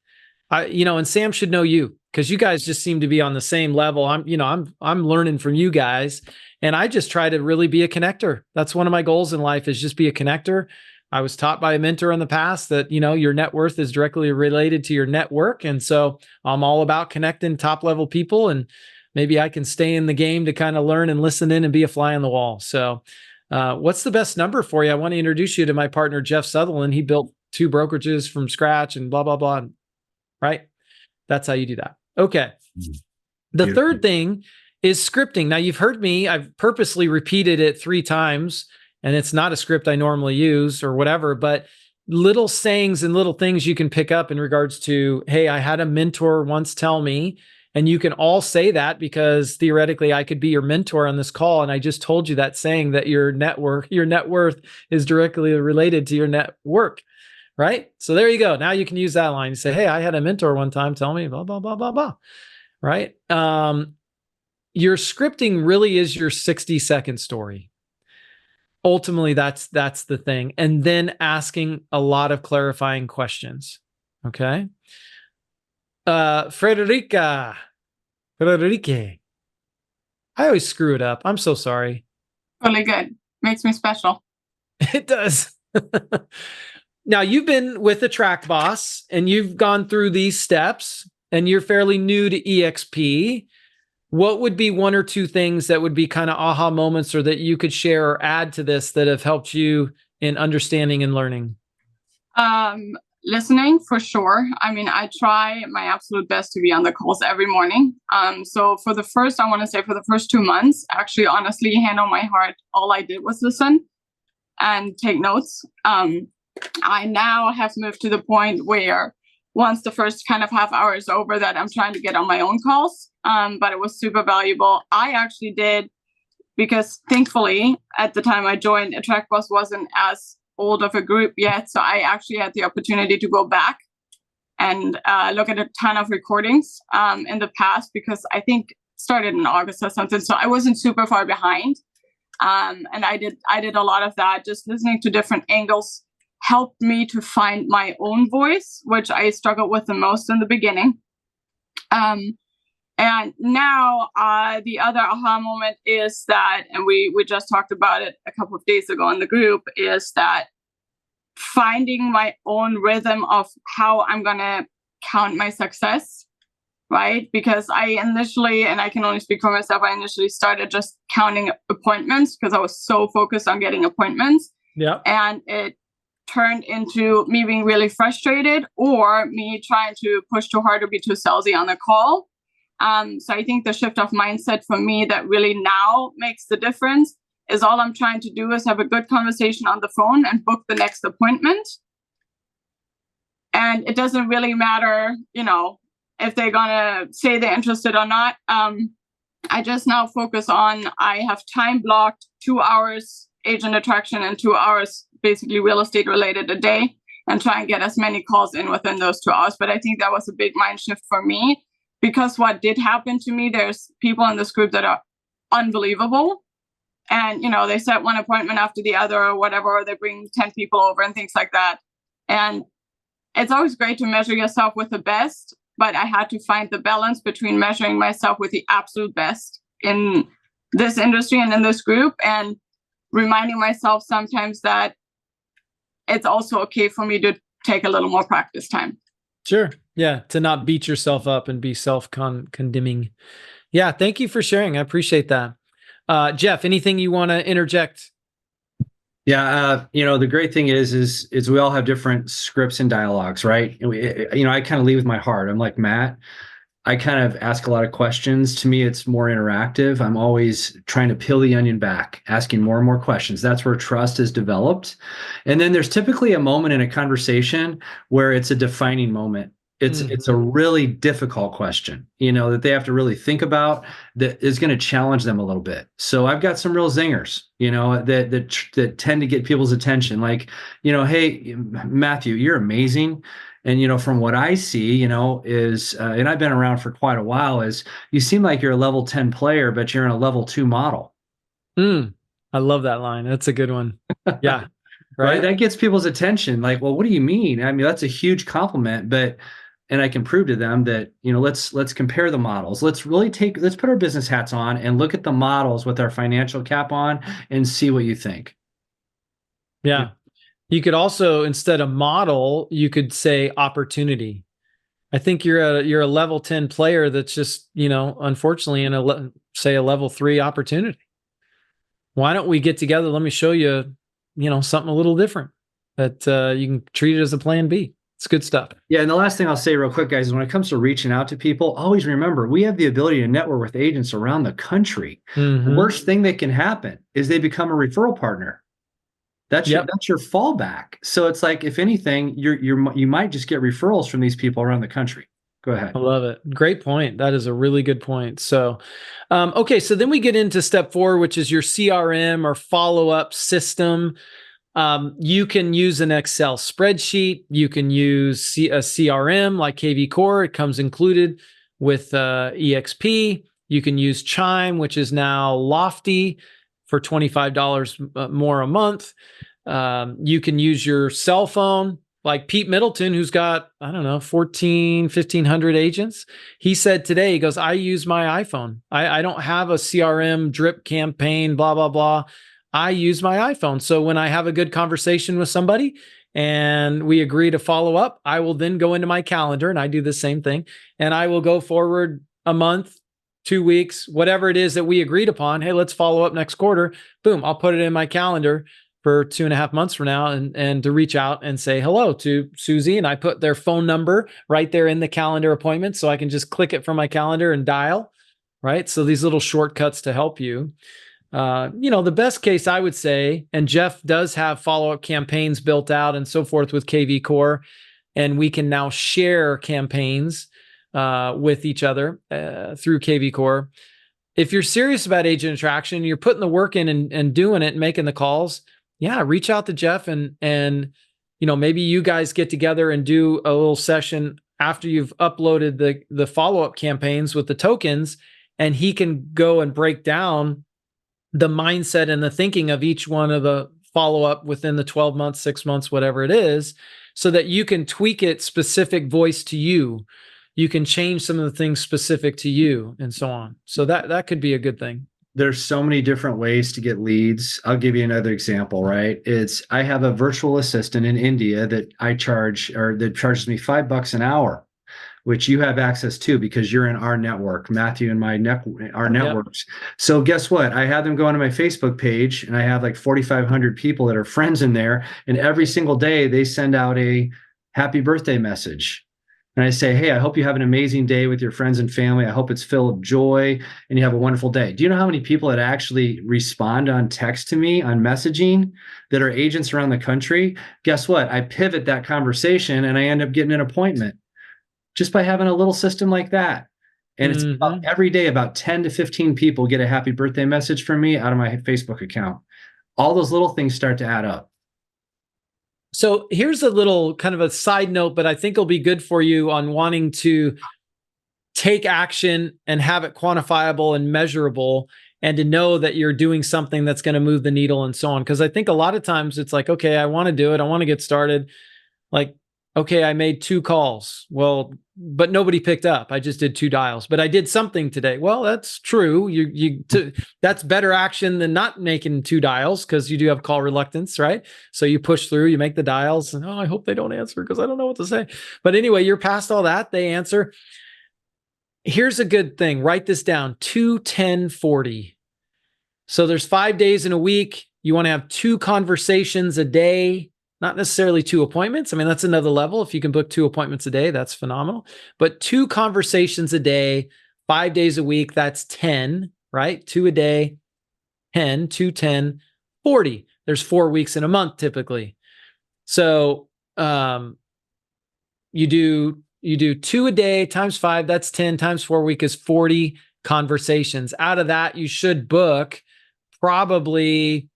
And Sam should know you, because you guys just seem to be on the same level. I'm learning from you guys, and I just try to really be a connector. That's one of my goals in life, is just be a connector. I was taught by a mentor in the past that, your net worth is directly related to your network. And so I'm all about connecting top level people, and maybe I can stay in the game to kind of learn and listen in and be a fly on the wall. So what's the best number for you? I want to introduce you to my partner, Jeff Sutherland. He built 2 brokerages from scratch and blah, blah, blah. Right? That's how you do that. Okay. The third thing is scripting. Now, you've heard me. I've purposely repeated it 3 times, and it's not a script I normally use or whatever, but little sayings and little things you can pick up in regards to, hey, I had a mentor once tell me, and you can all say that because theoretically I could be your mentor on this call. And I just told you that saying that your net worth is directly related to your network. Right? So there you go. Now you can use that line. You say, hey, I had a mentor one time tell me blah, blah, blah, blah, blah. Right? Your scripting really is your 60-second story. Ultimately, that's the thing. And then asking a lot of clarifying questions. Okay. Frederique. I always screw it up. I'm so sorry. Really good. Makes me special. It does. Now, you've been with the Track Boss and you've gone through these steps, and you're fairly new to EXP. What would be 1 or 2 things that would be kind of aha moments, or that you could share or add to this, that have helped you in understanding and learning? listening for sure. I mean, I try my absolute best to be on the calls every morning. So for the first, I want to say for the first 2 months, actually, honestly, hand on my heart, all I did was listen and take notes. I now have moved to the point where once the first kind of half hour is over, that I'm trying to get on my own calls. But it was super valuable. I actually did, because thankfully at the time I joined, Attract Boss wasn't as old of a group yet. So I actually had the opportunity to go back and look at a ton of recordings in the past, because I think started in August or something. So I wasn't super far behind. And I did a lot of that. Just listening to different angles helped me to find my own voice, which I struggled with the most in the beginning. And now the other aha moment is that, and we just talked about it a couple of days ago in the group, is that finding my own rhythm of how I'm going to count my success, right? Because I initially, and I can only speak for myself, I initially started just counting appointments because I was so focused on getting appointments. Yeah. And it turned into me being really frustrated, or me trying to push too hard or be too salesy on the call. So I think the shift of mindset for me that really now makes the difference is all I'm trying to do is have a good conversation on the phone and book the next appointment. And it doesn't really matter, if they're going to say they're interested or not. I just now focus on, I have time blocked 2 hours agent attraction and 2 hours basically real estate related a day, and try and get as many calls in within those 2 hours. But I think that was a big mind shift for me, because what did happen to me, there's people in this group that are unbelievable. And, they set one appointment after the other or whatever, or they bring 10 people over and things like that. And it's always great to measure yourself with the best, but I had to find the balance between measuring myself with the absolute best in this industry and in this group, and reminding myself sometimes that it's also okay for me to take a little more practice time. Sure. Yeah. To not beat yourself up and be self-condemning. Yeah. Thank you for sharing. I appreciate that. Jeff, anything you want to interject? Yeah, the great thing is we all have different scripts and dialogues, right? And I kind of lead with my heart. I'm like Matt. I kind of ask a lot of questions. To me, it's more interactive. I'm always trying to peel the onion back, asking more and more questions. That's where trust is developed. And then there's typically a moment in a conversation where it's a defining moment. It's a really difficult question, that they have to really think about, that is going to challenge them a little bit. So I've got some real zingers, that tend to get people's attention. Like, hey, Matthew, you're amazing. And, from what I see, is, and I've been around for quite a while, is you seem like you're a level 10 player, but you're in a level 2 model. I love that line. That's a good one. Yeah. Right. That gets people's attention. Like, well, what do you mean? I mean, that's a huge compliment, and I can prove to them that, let's compare the models. Let's put our business hats on and look at the models with our financial cap on and see what you think. Yeah. You could also, instead of model, you could say opportunity. I think you're a level 10 player that's just, unfortunately in a level 3 opportunity. Why don't we get together? Let me show you, something a little different that you can treat it as a plan B. It's good stuff. Yeah. And the last thing I'll say real quick, guys, is when it comes to reaching out to people, always remember, we have the ability to network with agents around the country. The worst thing that can happen is they become a referral partner. That's your fallback. So it's like, if anything, you might just get referrals from these people around the country. Go ahead. I love it. Great point. That is a really good point. So, okay. So then we get into step 4, which is your CRM or follow-up system. You can use an Excel spreadsheet. You can use a CRM like KV Core. It comes included with EXP. You can use Chime, which is now Lofty, for $25 more a month. You can use your cell phone, like Pete Middleton, who's got, 1,500 agents. He said today, he goes, I use my iPhone. I don't have a CRM drip campaign, blah, blah, blah. I use my iPhone. So when I have a good conversation with somebody and we agree to follow up, I will then go into my calendar, and I do the same thing. And I will go forward a month, 2 weeks, whatever it is that we agreed upon. Hey, let's follow up next quarter. Boom. I'll put it in my calendar for 2.5 months from now, and to reach out and say hello to Susie. And I put their phone number right there in the calendar appointment, so I can just click it from my calendar and dial, right? So these little shortcuts to help you. The best case I would say, and Jeff does have follow-up campaigns built out and so forth with KV Core, and we can now share campaigns with each other through KV Core. If you're serious about agent attraction, you're putting the work in and doing it and making the calls, reach out to Jeff and maybe you guys get together and do a little session after you've uploaded the follow-up campaigns with the tokens, and he can go and break down the mindset and the thinking of each one of the follow-up within the 12 months, 6 months, whatever it is, so that you can tweak it specific voice to you. You can change some of the things specific to you and so on. So that could be a good thing. There's so many different ways to get leads. I'll give you another example, right? I have a virtual assistant in India that I charge, or that charges me $5 an hour, which you have access to because you're in our network, Matthew and our networks. Yep. So guess what? I have them go onto my Facebook page, and I have like 4,500 people that are friends in there. And every single day they send out a happy birthday message. And I say, hey, I hope you have an amazing day with your friends and family. I hope it's filled with joy and you have a wonderful day. Do you know how many people that actually respond on text to me, on messaging, that are agents around the country? Guess what? I pivot that conversation and I end up getting an appointment just by having a little system like that. And it's about every day, about 10 to 15 people get a happy birthday message from me out of my Facebook account. All those little things start to add up. So here's a little kind of a side note, but I think it'll be good for you on wanting to take action and have it quantifiable and measurable, and to know that you're doing something that's going to move the needle and so on. Because I think a lot of times it's like, okay, I want to do it. I want to get started. Like, okay, I made 2 calls. Well, but nobody picked up. I just did 2 dials, but I did something today. Well, that's true. That's better action than not making 2 dials, because you do have call reluctance, right? So you push through, you make the dials, and I hope they don't answer because I don't know what to say. But anyway, you're past all that. They answer. Here's a good thing. Write this down: 2, 10, 40. So there's 5 days in a week. You want to have 2 conversations a day. Not necessarily 2 appointments. I mean, that's another level. If you can book 2 appointments a day, that's phenomenal. But 2 conversations a day, 5 days a week, that's 10, right? 2 a day, 10, 2, 10, 40. There's 4 weeks in a month typically. So you do 2 a day times 5, that's 10, times 4 week is 40 conversations. Out of that, you should book probably,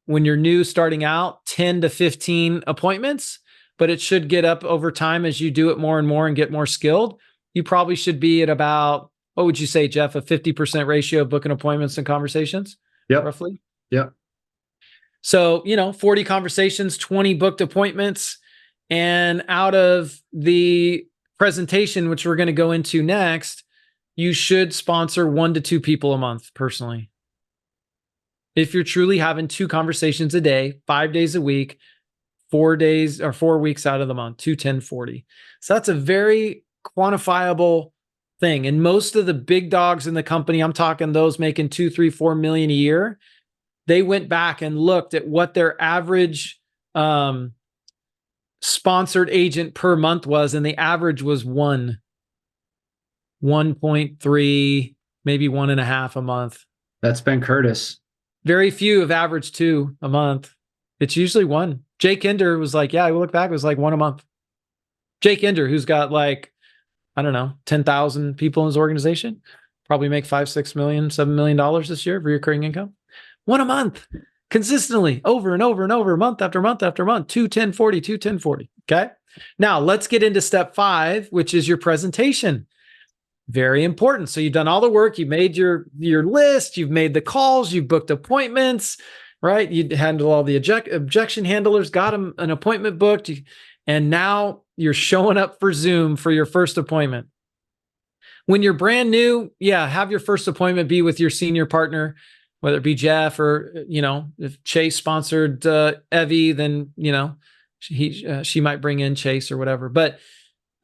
when you're new starting out, 10 to 15 appointments, but it should get up over time as you do it more and more and get more skilled. You probably should be at about, what would you say, Jeff, a 50% ratio of booking appointments and conversations? Yep. Roughly? Yep. So, 40 conversations, 20 booked appointments. And out of the presentation, which we're going to go into next, you should sponsor 1 to 2 people a month personally. If you're truly having 2 conversations a day, 5 days a week, 4 days or 4 weeks out of the month, 2, 10, 40. So that's a very quantifiable thing. And most of the big dogs in the company, I'm talking those making 2, 3, 4 million a year, they went back and looked at what their average sponsored agent per month was. And the average was 1.3, maybe 1.5 a month. That's Ben Curtis. Very few have averaged 2 a month. It's usually 1. Jake Ender was like, I look back, it was like 1 a month. Jake Ender, who's got like, 10,000 people in his organization, probably make $5, $6 million, $7 million this year of recurring income. 1 a month, consistently, over and over and over, month after month after month, 2, 10, 40, 2, 10, 40. Okay. Now let's get into step 5, which is your presentation. Very important. So you've done all the work. You've made your list. You've made the calls. You've booked appointments, right? You handle all the objection handlers, got them an appointment booked. And now you're showing up for Zoom for your first appointment. When you're brand new, have your first appointment be with your senior partner, whether it be Jeff or, if Chase sponsored Evie, then, she might bring in Chase or whatever. But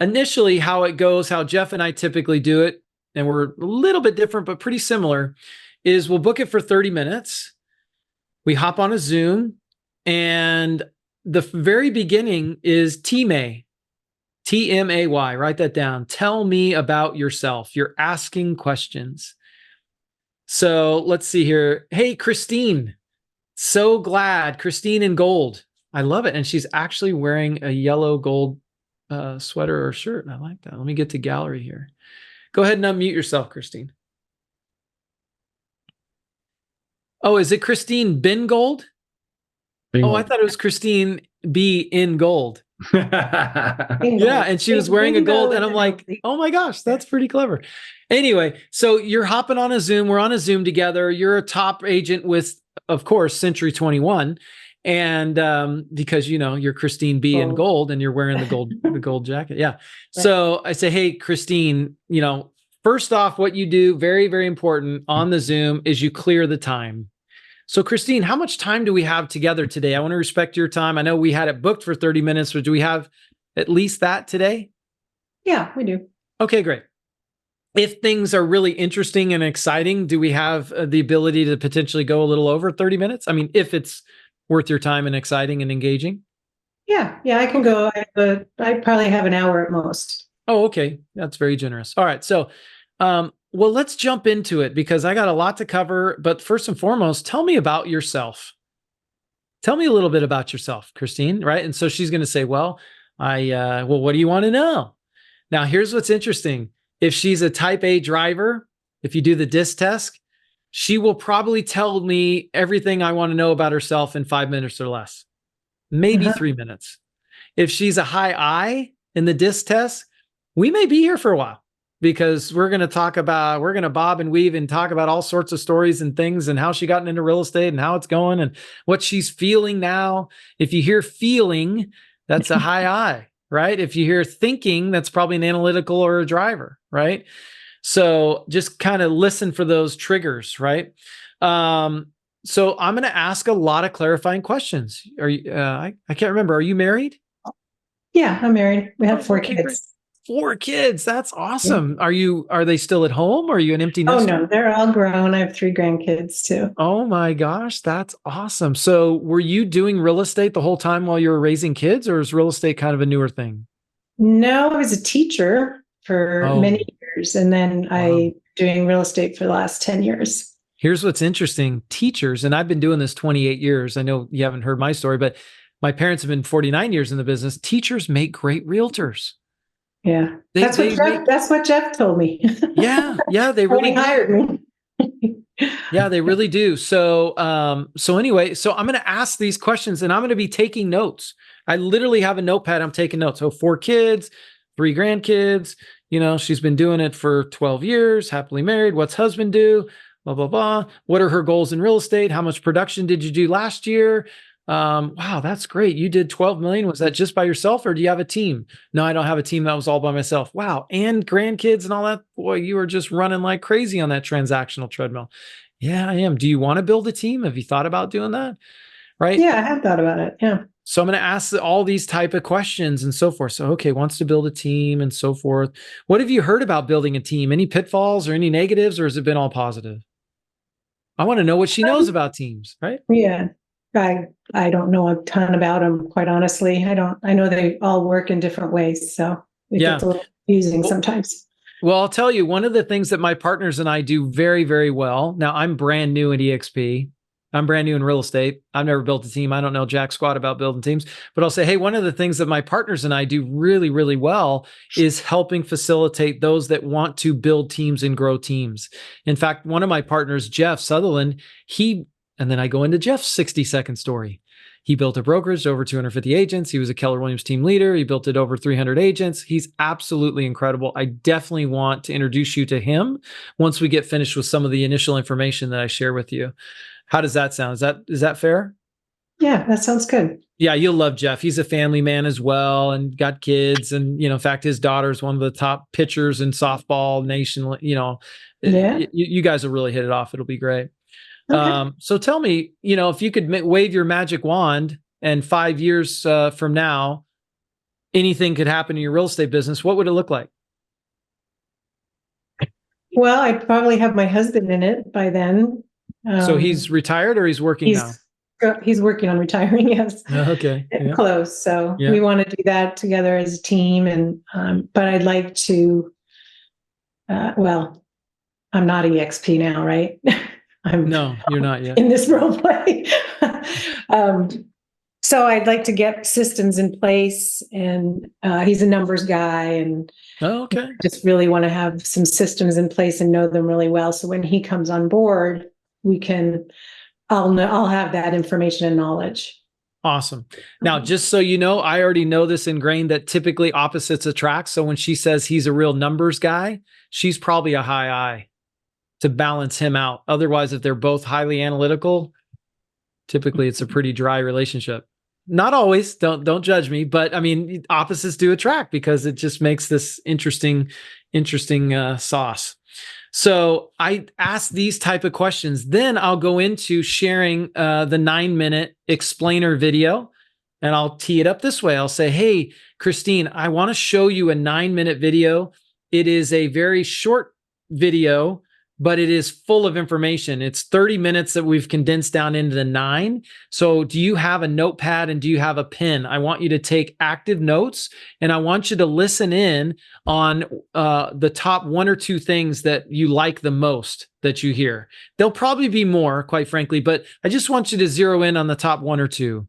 initially, how it goes, how Jeff and I typically do it, and we're a little bit different, but pretty similar, is we'll book it for 30 minutes. We hop on a Zoom. And the very beginning is T-May, T-M-A-Y. Write that down. Tell me about yourself. You're asking questions. So let's see here. Hey, Christine. So glad. Christine in gold. I love it. And she's actually wearing a yellow gold sweater or shirt. I like that. Let me get to gallery here. Go ahead and unmute yourself, Christine. Oh, is it Christine Bin Gold? Bingo. Oh, I thought it was Christine B in gold. Yeah, and she was wearing a gold, and I'm like, oh my gosh, that's pretty clever. Anyway, so you're hopping on a Zoom. We're on a Zoom together. You're a top agent with, of course, Century 21, and because you're Christine B in gold, and you're wearing the gold jacket. Yeah. Right. So I say, hey, Christine, first off, what you do, very, very important on the Zoom, is you clear the time. So, Christine, how much time do we have together today? I want to respect your time. I know we had it booked for 30 minutes, but do we have at least that today? Yeah, we do. Okay, great. If things are really interesting and exciting, do we have the ability to potentially go a little over 30 minutes? I mean, if it's worth your time and exciting and engaging? Yeah, I can go. I probably have an hour at most. Oh, okay. That's very generous. All right. So, well, let's jump into it because I got a lot to cover. But first and foremost, tell me about yourself. Tell me a little bit about yourself, Christine, right? And so she's going to say, well, what do you want to know? Now, here's what's interesting. If she's a type A driver, if you do the DISC test, she will probably tell me everything I want to know about herself in 5 minutes or less, maybe 3 minutes. If she's a high I in the DISC test, we may be here for a while. Because we're going to bob and weave and talk about all sorts of stories and things and how she got into real estate and how it's going and what she's feeling now. If you hear feeling, that's a high I, right? If you hear thinking, that's probably an analytical or a driver, right? So just kind of listen for those triggers, right? So I'm going to ask a lot of clarifying questions. Are you, I can't remember. Are you married? Yeah, I'm married. We have 4 kids. Great. 4 kids. That's awesome. Yeah. Are they still at home? Or are you an empty nester? Oh no, they're all grown. I have 3 grandkids too. Oh my gosh, that's awesome. So were you doing real estate the whole time while you were raising kids, or is real estate kind of a newer thing? No, I was a teacher for many years, and then I doing real estate for the last 10 years. Here's what's interesting. Teachers, and I've been doing this 28 years. I know you haven't heard my story, but my parents have been 49 years in the business. Teachers make great realtors. Yeah, that's what Jeff told me. Yeah, they really hired me. Yeah, they really do. So anyway, so I'm going to ask these questions, and I'm going to be taking notes. I literally have a notepad. I'm taking notes. So 4 kids, 3 grandkids. She's been doing it for 12 years. Happily married. What's husband do? Blah blah blah. What are her goals in real estate? How much production did you do last year? Wow, that's great. You did 12 million. Was that just by yourself or do you have a team? No, I don't have a team. That was all by myself. Wow. And grandkids and all that. Boy, you were just running like crazy on that transactional treadmill. Yeah, I am. Do you want to build a team? Have you thought about doing that? Right? Yeah, I have thought about it. Yeah. So I'm going to ask all these type of questions and so forth. So, okay, wants to build a team and so forth. What have you heard about building a team? Any pitfalls or any negatives, or has it been all positive? I want to know what she knows about teams, right? Yeah. I don't know a ton about them, quite honestly. I know they all work in different ways, so it gets a little confusing sometimes. Well, I'll tell you, one of the things that my partners and I do very, very well. Now, I'm brand new at EXP. I'm brand new in real estate. I've never built a team. I don't know jack squat about building teams, but I'll say, hey, one of the things that my partners and I do really, really well is helping facilitate those that want to build teams and grow teams. In fact, one of my partners, Jeff Sutherland, and then I go into Jeff's 60-second story. He built a brokerage, over 250 agents. He was a Keller Williams team leader. He built it over 300 agents. He's absolutely incredible. I definitely want to introduce you to him once we get finished with some of the initial information that I share with you. How does that sound? Is that fair? Yeah, that sounds good. Yeah, you'll love Jeff. He's a family man as well and got kids. And, in fact, his daughter is one of the top pitchers in softball nation. You guys will really hit it off. It'll be great. Okay. So tell me, if you could wave your magic wand and 5 years from now, anything could happen in your real estate business, what would it look like? Well, I'd probably have my husband in it by then. So he's retired or he's working now? He's working on retiring, yes. Okay. Getting Yeah. close. So Yeah. we want to do that together as a team. And, but I'd like to, well, I'm not EXP now, right? I'm No, you're not yet. in this role play. um, so I'd like to get systems in place, and he's a numbers guy, and Oh, okay. just really want to have some systems in place and know them really well. So when he comes on board, I'll have that information and knowledge. Awesome. Now, just so you know, I already know this ingrained that typically opposites attract. So when she says he's a real numbers guy, she's probably a high I to balance him out. Otherwise, if they're both highly analytical, typically it's a pretty dry relationship. Not always, don't judge me, but I mean, opposites do attract because it just makes this interesting sauce. So I ask these type of questions. Then I'll go into sharing the 9-minute explainer video, and I'll tee it up this way. I'll say, hey, Christine, I want to show you a 9-minute video. It is a very short video, but it is full of information. It's 30 minutes that we've condensed down into the 9. So do you have a notepad and do you have a pen? I want you to take active notes, and I want you to listen in on the top 1 or 2 things that you like the most that you hear. There'll probably be more, quite frankly, but I just want you to zero in on the top 1 or 2.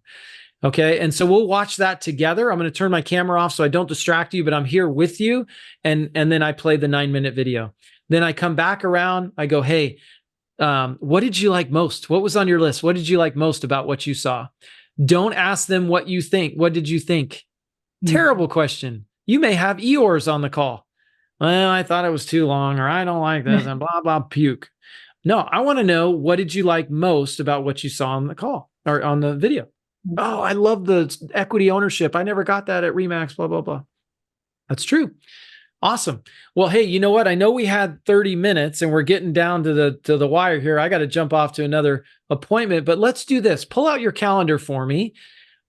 Okay. And so we'll watch that together. I'm going to turn my camera off so I don't distract you, but I'm here with you. And then I play the 9-minute video. Then I come back around. I go, hey, what did you like most? What was on your list? What did you like most about what you saw? Don't ask them what you think. What did you think? Terrible question. You may have Eeyores on the call. Well, I thought it was too long, or I don't like this, and blah, blah, puke. No, I want to know, what did you like most about what you saw on the call or on the video? Oh, I love the equity ownership. I never got that at Remax, blah, blah, blah. That's true. Awesome. Well, hey, you know what? I know we had 30 minutes and we're getting down to the wire here. I got to jump off to another appointment, but let's do this. Pull out your calendar for me.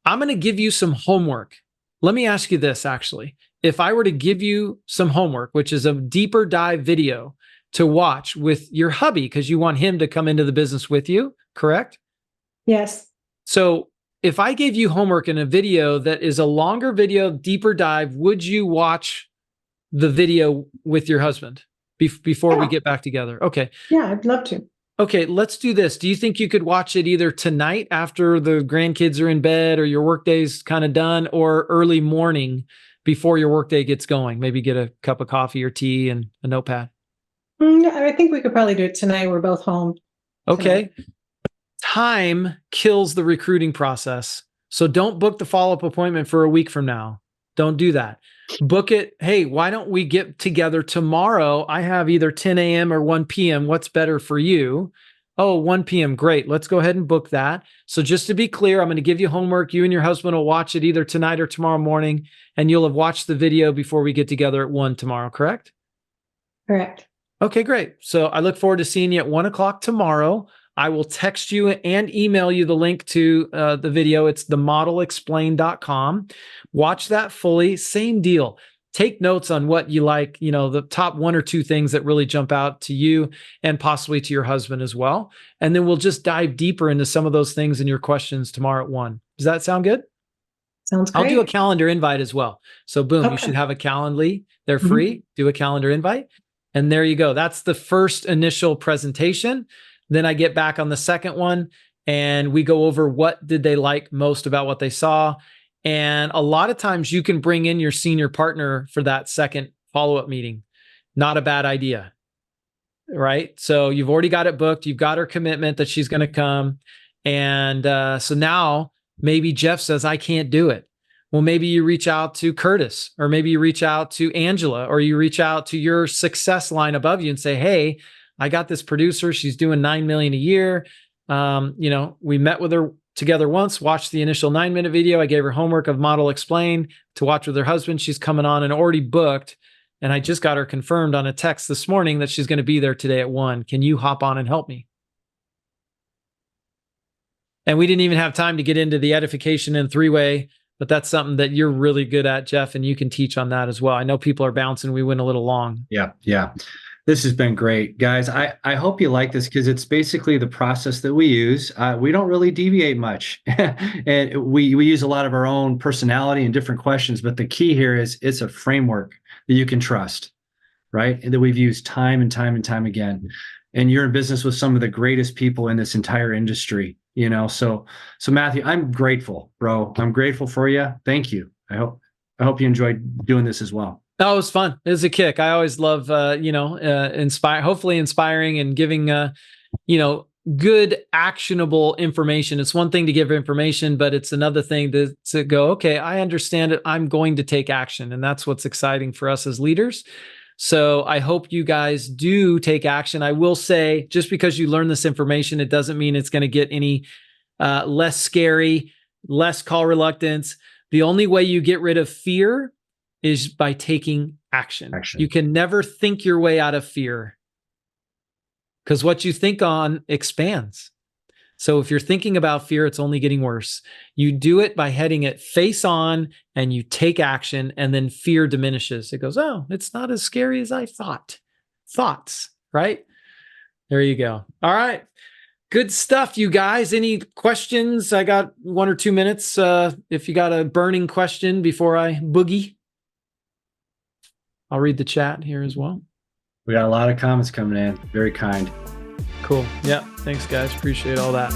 I'm going to give you some homework. Let me ask you this, actually. If I were to give you some homework, which is a deeper dive video to watch with your hubby, because you want him to come into the business with you, correct? Yes. So if I gave you homework in a video that is a longer video, deeper dive, would you watch the video with your husband before we get back together? Okay. Yeah, I'd love to. Okay, let's do this. Do you think you could watch it either tonight after the grandkids are in bed or your workday's kind of done, or early morning before your workday gets going? Maybe get a cup of coffee or tea and a notepad. I think we could probably do it tonight. We're both home. Okay. Time kills the recruiting process. So don't book the follow-up appointment for a week from now. Don't do that. Book it. Hey, why don't we get together tomorrow? I have either 10 a.m. or 1 p.m. What's better for you? Oh, 1 p.m. Great. Let's go ahead and book that. So just to be clear, I'm going to give you homework. You and your husband will watch it either tonight or tomorrow morning, and you'll have watched the video before we get together at 1 tomorrow, correct? Correct. Okay, great. So I look forward to seeing you at 1 o'clock tomorrow. I will text you and email you the link to the video. It's themodelexplain.com. Watch that fully. Same deal. Take notes on what you like, the top 1 or 2 things that really jump out to you and possibly to your husband as well. And then we'll just dive deeper into some of those things in your questions tomorrow at 1. Does that sound good? Sounds great. I'll do a calendar invite as well. So boom, Okay. You should have a Calendly. They're free. Do a calendar invite. And there you go. That's the first initial presentation. Then I get back on the second one and we go over what did they like most about what they saw. And a lot of times you can bring in your senior partner for that second follow-up meeting. Not a bad idea, right? So you've already got it booked. You've got her commitment that she's going to come. And so now maybe Jeff says, I can't do it. Well, maybe you reach out to Curtis, or maybe you reach out to Angela, or you reach out to your success line above you and say, hey, I got this producer. She's doing $9 million a year. We met with her together once, watched the initial 9-minute video. I gave her homework of Model Explain to watch with her husband. She's coming on and already booked. And I just got her confirmed on a text this morning that she's going to be there today at 1. Can you hop on and help me? And we didn't even have time to get into the edification and 3-way, but that's something that you're really good at, Jeff, and you can teach on that as well. I know people are bouncing. We went a little long. Yeah. This has been great, guys. I hope you like this because it's basically the process that we use. We don't really deviate much, and we use a lot of our own personality and different questions. But the key here is it's a framework that you can trust, right? And that we've used time and time and time again. And you're in business with some of the greatest people in this entire industry, you know. So Matthew, I'm grateful, bro. I'm grateful for you. Thank you. I hope you enjoyed doing this as well. Oh, it was fun. It was a kick. I always love, hopefully inspiring and giving, good actionable information. It's one thing to give information, but it's another thing to go, okay, I understand it. I'm going to take action. And that's what's exciting for us as leaders. So I hope you guys do take action. I will say, just because you learn this information, it doesn't mean it's going to get any less scary, less call reluctance. The only way you get rid of fear is by taking action. You can never think your way out of fear, because what you think on expands. So if you're thinking about fear, it's only getting worse. You do it by heading it face on and you take action, and then fear diminishes. It goes, oh, it's not as scary as I thought. Thoughts, right? There you go. All right. Good stuff, you guys. Any questions? I got 1 or 2 minutes. If you got a burning question before I boogie, I'll read the chat here as well. We got a lot of comments coming in. Very kind. Cool. Yeah. Thanks, guys. Appreciate all that.